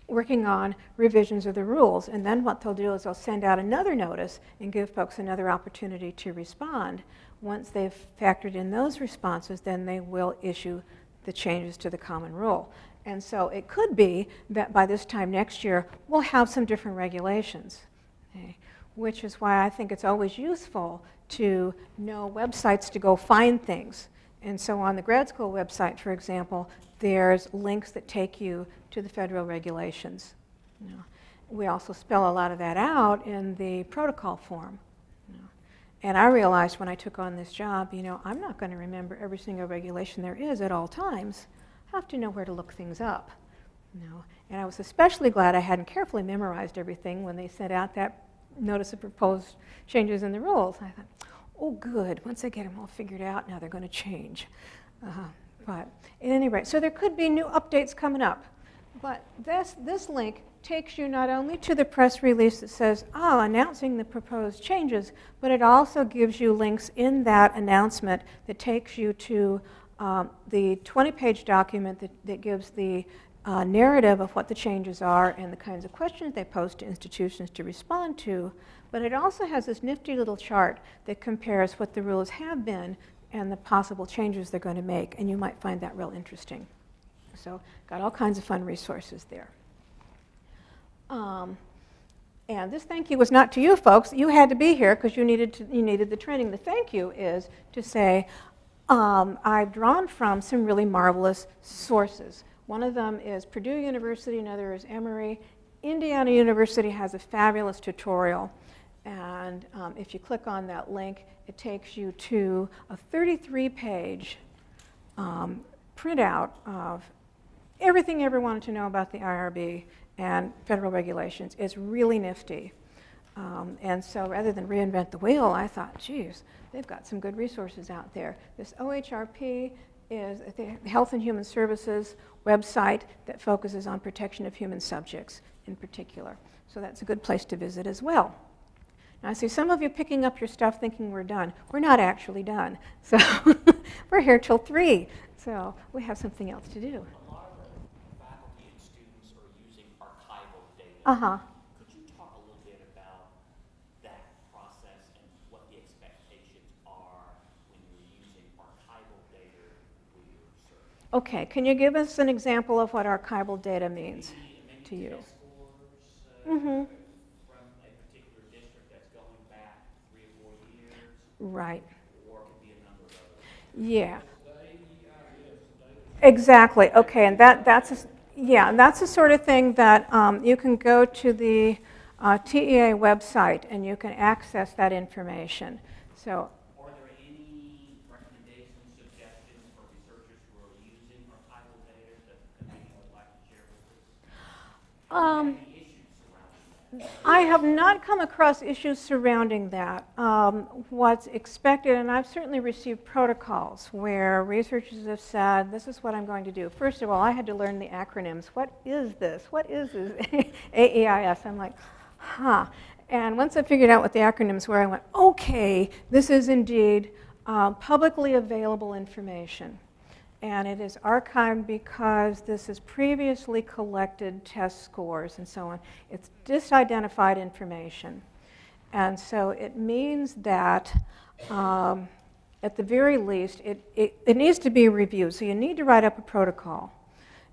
working on revisions of the rules, and then what they'll do is they'll send out another notice and give folks another opportunity to respond. Once they've factored in those responses, then they will issue the changes to the common rule. And so it could be that by this time next year, we'll have some different regulations, okay? Which is why I think it's always useful to know websites to go find things. And so on the grad school website, for example, there's links that take you to the federal regulations. You know, we also spell a lot of that out in the protocol form. And I realized when I took on this job, I'm not going to remember every single regulation there is at all times. I have to know where to look things up. And I was especially glad I hadn't carefully memorized everything when they sent out that notice of proposed changes in the rules. I thought, oh, good. Once I get them all figured out, now they're going to change. But at any rate, so there could be new updates coming up. But this link takes you not only to the press release that says, announcing the proposed changes, but it also gives you links in that announcement that takes you to the 20-page document that gives the narrative of what the changes are and the kinds of questions they pose to institutions to respond to. But it also has this nifty little chart that compares what the rules have been and the possible changes they're going to make, and you might find that real interesting. So got all kinds of fun resources there. And this thank you was not to you folks. You had to be here because you needed the training. The thank you is to say, I've drawn from some really marvelous sources. One of them is Purdue University, another is Emory. Indiana University has a fabulous tutorial. And if you click on that link, it takes you to a 33-page printout of everything you ever wanted to know about the IRB and federal regulations. Is really nifty. And so rather than reinvent the wheel, I thought, geez, they've got some good resources out there. This OHRP is the Health and Human Services website that focuses on protection of human subjects in particular. So that's a good place to visit as well. Now I see some of you picking up your stuff thinking we're done. We're not actually done. So we're here till 3. So we have something else to do. A lot of the faculty and students are using archival data. Uh-huh. Could you talk a little bit about that process and what the expectations are when you're using archival data for your research? Okay, can you give us an example of what archival data means Maybe to you? test scores Mm-hmm. from a particular district that's going back 3 or 4 years, Right. or it could be a number of others. Yeah. The AEIS data. Exactly. Okay, and that's the sort of thing that you can go to the TEA website and you can access that information. So, Are there any recommendations, suggestions for researchers who are using archival data that you would like to share with us? Any issues surrounding that? I have not come across issues surrounding that. What's expected, and I've certainly received protocols where researchers have said, this is what I'm going to do. First of all, I had to learn the acronyms. What is this? What is this? AEIS. I'm like, huh. And once I figured out what the acronyms were, I went, okay, this is indeed publicly available information. And it is archived because this is previously collected test scores and so on. It's disidentified information. And so it means that at the very least, it needs to be reviewed. So you need to write up a protocol.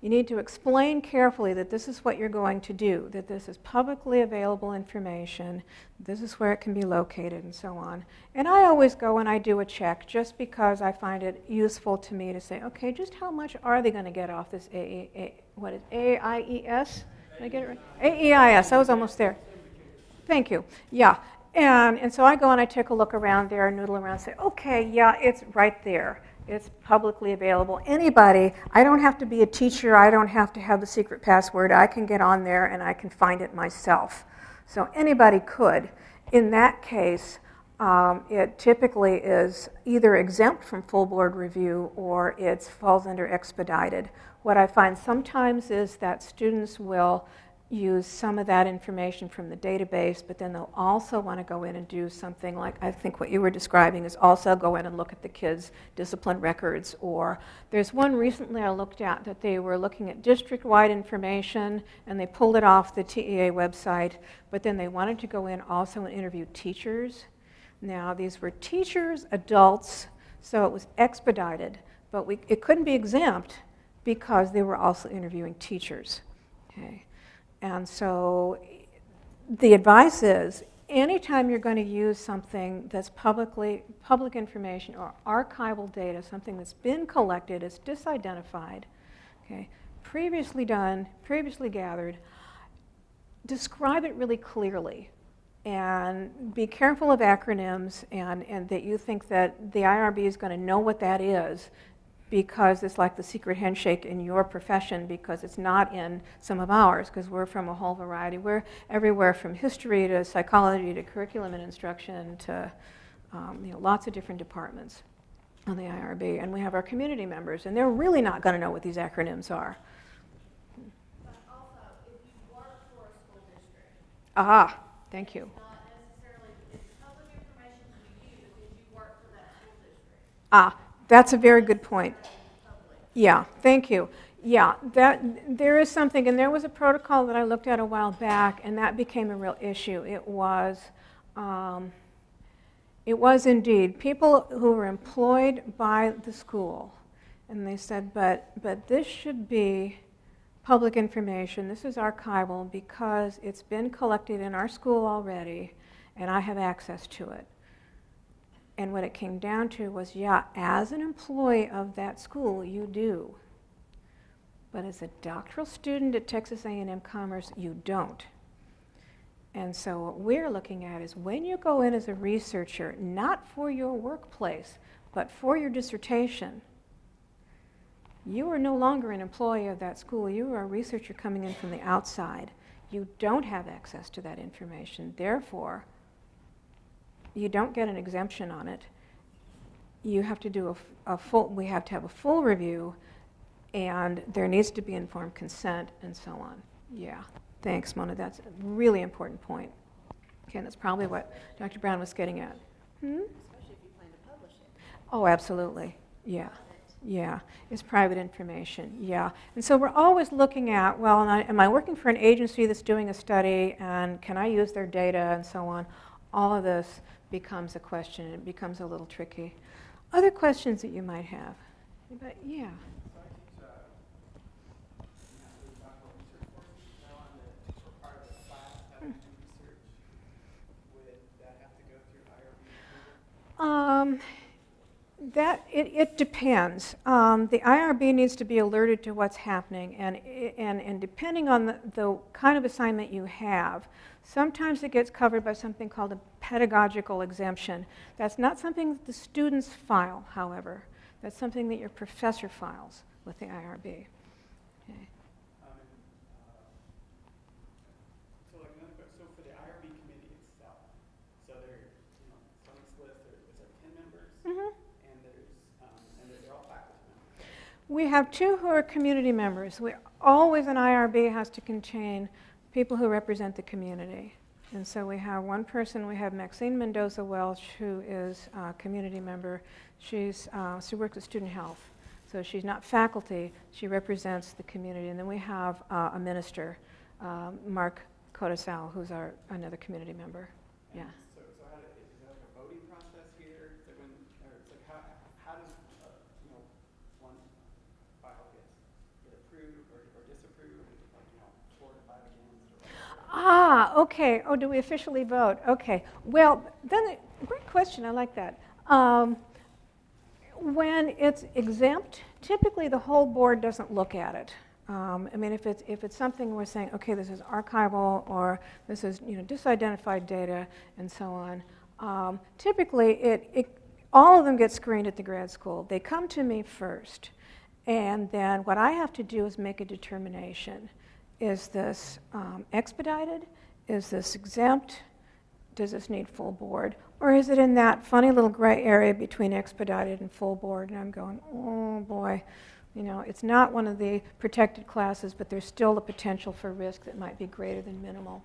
You need to explain carefully that this is what you're going to do, that this is publicly available information, this is where it can be located, and so on. And I always go and I do a check just because I find it useful to me to say, okay, just how much are they going to get off this AIES? Did I get it right? AEIS, I was almost there. Thank you. Yeah. And so I go and I take a look around there, noodle around, and say, okay, yeah, it's right there. It's publicly available. Anybody, I don't have to be a teacher, I don't have to have the secret password, I can get on there and I can find it myself. So anybody could. In that case, it typically is either exempt from full board review or it falls under expedited. What I find sometimes is that students will use some of that information from the database, but then they'll also want to go in and do something like, I think what you were describing is also go in and look at the kids' discipline records. Or there's one recently I looked at that they were looking at district-wide information and they pulled it off the TEA website, but then they wanted to go in also and interview teachers. Now these were teachers, adults, so it was expedited, but it couldn't be exempt because they were also interviewing teachers. Okay. And so the advice is, anytime you're going to use something that's public information or archival data, something that's been collected, it's disidentified, okay, previously done, previously gathered, describe it really clearly. And be careful of acronyms and that you think that the IRB is going to know what that is, because it's like the secret handshake in your profession, because it's not in some of ours, because we're from a whole variety. We're everywhere from history to psychology to curriculum and instruction to lots of different departments on the IRB. And we have our community members, and they're really not going to know what these acronyms are. But also, if you work for a school district, Aha, thank you. it's not necessarily, it's public information to you because you work for that school district. Ah, that's a very good point. Yeah, thank you. Yeah, there is something, and there was a protocol that I looked at a while back, and that became a real issue. It was indeed people who were employed by the school, and they said, but this should be public information. This is archival because it's been collected in our school already, and I have access to it. And what it came down to was, yeah, as an employee of that school, you do. But as a doctoral student at Texas A&M Commerce, you don't. And so what we're looking at is when you go in as a researcher, not for your workplace, but for your dissertation, you are no longer an employee of that school. You are a researcher coming in from the outside. You don't have access to that information. Therefore, you don't get an exemption on it. You have to do we have to have a full review, and there needs to be informed consent and so on. Yeah, thanks, Mona. That's a really important point. Okay, and that's probably what Dr. Brown was getting at. Especially if you plan to publish it. Oh, absolutely. Yeah. Yeah, it's private information, yeah. And so we're always looking at, well, am I working for an agency that's doing a study, and can I use their data and so on? All of this becomes a question. It becomes a little tricky. Other questions that you might have? But yeah. It depends. The IRB needs to be alerted to what's happening, and depending on the kind of assignment you have, sometimes it gets covered by something called a pedagogical exemption. That's not something that the students file, however. That's something that your professor files with the IRB. Okay. So for the IRB committee itself, so there, on this list, there's 10 members. Mm-hmm. And they're all faculty members. We have 2 who are community members. Always an IRB has to contain people who represent the community. And so we have one person, we have Maxine Mendoza-Welch, who is a community member. She works at Student Health. So she's not faculty, she represents the community. And then we have a minister, Mark Codesal, who's another community member. Yeah. So how is there like a voting process here? How does one file get approved or disapproved? Like 4 to 5 against? Ah, okay. Oh, do we officially vote? Okay. Well, then, great question. I like that. When it's exempt, typically the whole board doesn't look at it. I mean, if it's something we're saying, okay, this is archival or this is disidentified data and so on. Typically, all of them get screened at the grad school. They come to me first, and then what I have to do is make a determination. Is this expedited? Is this exempt? does this need full board? Or is it in that funny little gray area between expedited and full board? And I'm going, oh boy, it's not one of the protected classes, but there's still the potential for risk that might be greater than minimal.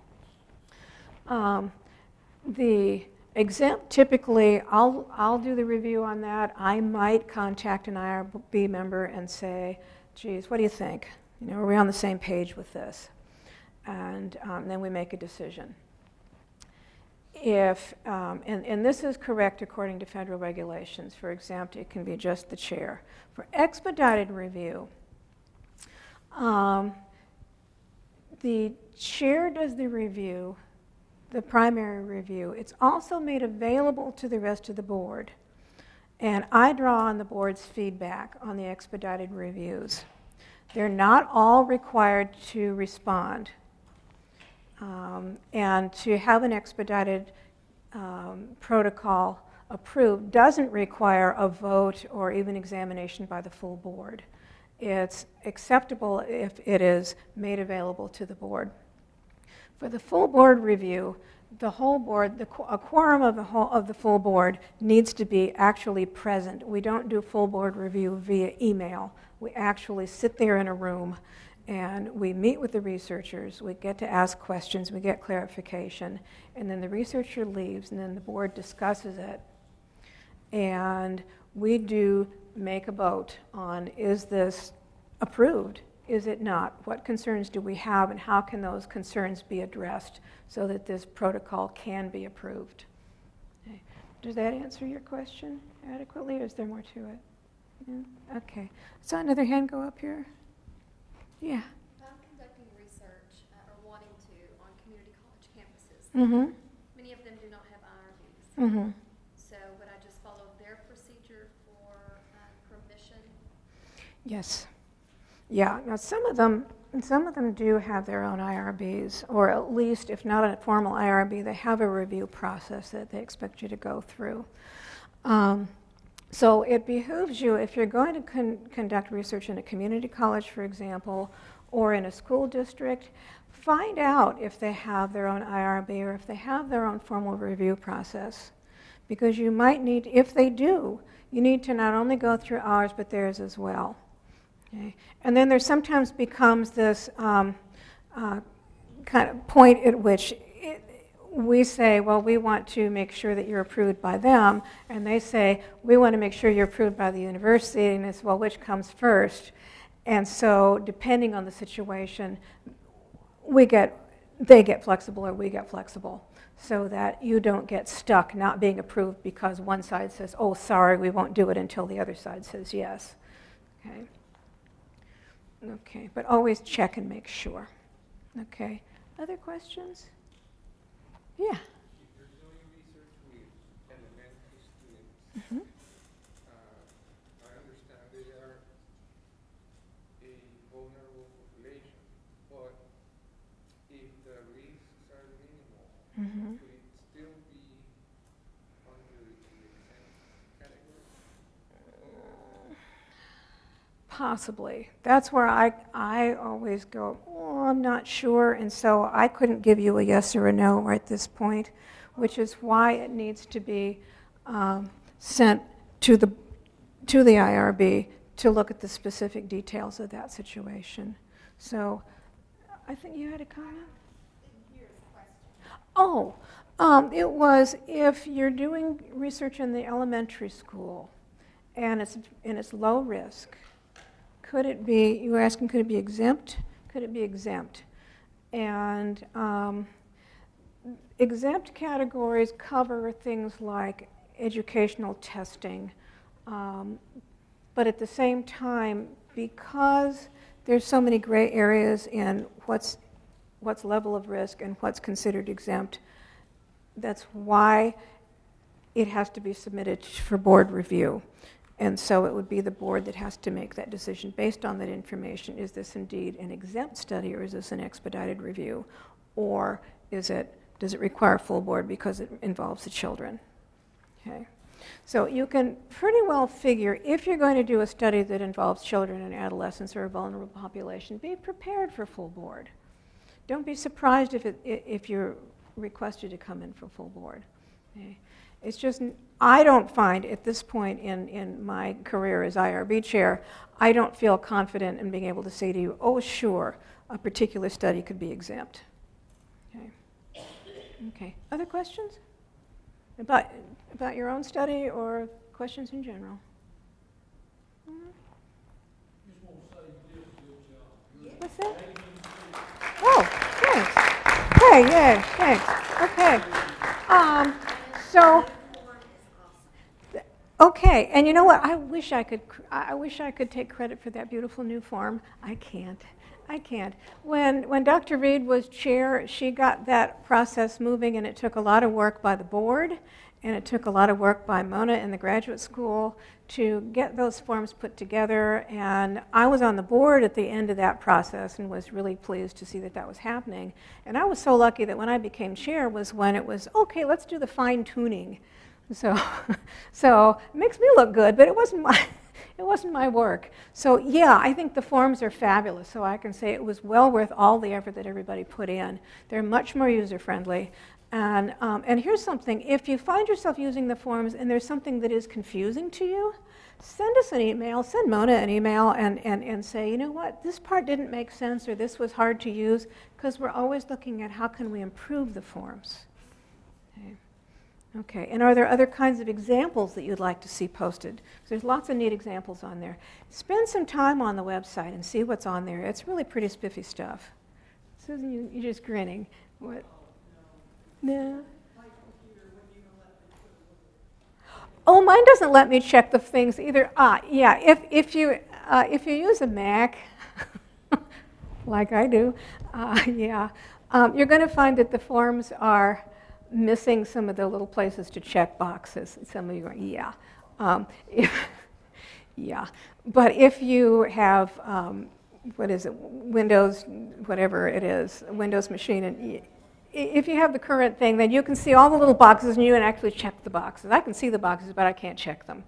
The exempt, typically, I'll do the review on that. I might contact an IRB member and say, geez, what do you think? Are we on the same page with this? And then we make a decision. If, and this is correct according to federal regulations. For exempt, it can be just the chair. For expedited review, the chair does the review, the primary review. It's also made available to the rest of the board. And I draw on the board's feedback on the expedited reviews. They're not all required to respond. And to have an expedited protocol approved doesn't require a vote or even examination by the full board. It's acceptable if it is made available to the board. For the full board review, the whole board, a quorum of the full board needs to be actually present. We don't do full board review via email. We actually sit there in a room and we meet with the researchers. We get to ask questions. We get clarification. And then the researcher leaves, and then the board discusses it. And we do make a vote on, is this approved? Is it not? What concerns do we have, and how can those concerns be addressed so that this protocol can be approved? Okay. Does that answer your question adequately, or is there more to it? Yeah? Okay. Saw another hand go up here. Yeah. I'm conducting research, or wanting to, on community college campuses. Mm-hmm. Many of them do not have IRBs. Mm-hmm. So would I just follow their procedure for permission? Yes. Yeah. Now some of them do have their own IRBs, or at least, if not a formal IRB, they have a review process that they expect you to go through. So it behooves you, if you're going to conduct research in a community college, for example, or in a school district, find out if they have their own IRB or if they have their own formal review process. Because you might need, if they do, you need to not only go through ours, but theirs as well. Okay? And then there sometimes becomes this kind of point at which we say, well, we want to make sure that you're approved by them, and they say, we want to make sure you're approved by the university, and it's, well, which comes first? And so, depending on the situation, they get flexible or we get flexible, so that you don't get stuck not being approved because one side says, oh, sorry, we won't do it until the other side says yes. Okay. Okay, but always check and make sure. Okay. Other questions? Yeah. If you're doing research with elementary students, Mm-hmm. I understand they are a vulnerable population, but if the risks are minimal, Mm-hmm. could it still be under the exempt category? Possibly. That's where I always go, oh, I'm not sure, and so I couldn't give you a yes or a no right at this point, which is why it needs to be sent to the IRB to look at the specific details of that situation. So I think you had a comment? Oh, it was if you're doing research in the elementary school and it's low risk, could it be, you were asking, could it be exempt? Could it be exempt? And exempt categories cover things like educational testing, but at the same time, because there's so many gray areas in what's level of risk and what's considered exempt, that's why it has to be submitted for board review. And so it would be the board that has to make that decision based on that information. Is this indeed an exempt study, or is this an expedited review? Or does it require full board because it involves the children? Okay. So you can pretty well figure, if you're going to do a study that involves children and adolescents or a vulnerable population, be prepared for full board. Don't be surprised if you're request you to come in for full board. Okay? It's just, I don't find at this point in my career as IRB chair, I don't feel confident in being able to say to you, oh, sure, a particular study could be exempt. Okay. Okay. Other questions about your own study or questions in general? Just want to say you did a good job. What's that? Oh, thanks. Okay, yeah, thanks. Okay. So, okay, and you know what? I wish I could take credit for that beautiful new form. I can't. When Dr. Reed was chair, she got that process moving, and it took a lot of work by the board, and it took a lot of work by Mona in the graduate school to get those forms put together. And I was on the board at the end of that process and was really pleased to see that that was happening. And I was so lucky that when I became chair was when it was, okay, let's do the fine tuning. So it makes me look good, but it wasn't my work. So yeah, I think the forms are fabulous. So I can say it was well worth all the effort that everybody put in. They're much more user-friendly. And here's something. If you find yourself using the forms and there's something that is confusing to you, send us an email, send Mona an email and say, you know what, this part didn't make sense or this was hard to use, because we're always looking at how can we improve the forms. Okay, and are there other kinds of examples that you'd like to see posted? There's lots of neat examples on there. Spend some time on the website and see what's on there. It's really pretty spiffy stuff. Susan, you're just grinning. What? No. Oh, mine doesn't let me check the things either. Yeah. If you use a Mac, like I do, yeah, you're going to find that the forms are missing some of the little places to check boxes. Some of you are, yeah, yeah. But if you have what is it, Windows, whatever it is, Windows machine, and if you have the current thing, then you can see all the little boxes and you can actually check the boxes. I can see the boxes, but I can't check them.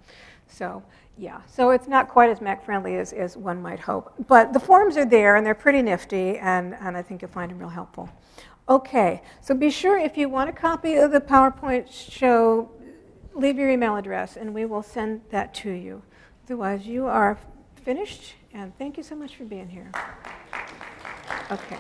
So, yeah. So it's not quite as Mac-friendly as one might hope. But the forms are there, and they're pretty nifty, and I think you'll find them real helpful. Okay. So be sure, if you want a copy of the PowerPoint show, leave your email address, and we will send that to you. Otherwise, you are finished, and thank you so much for being here. Okay.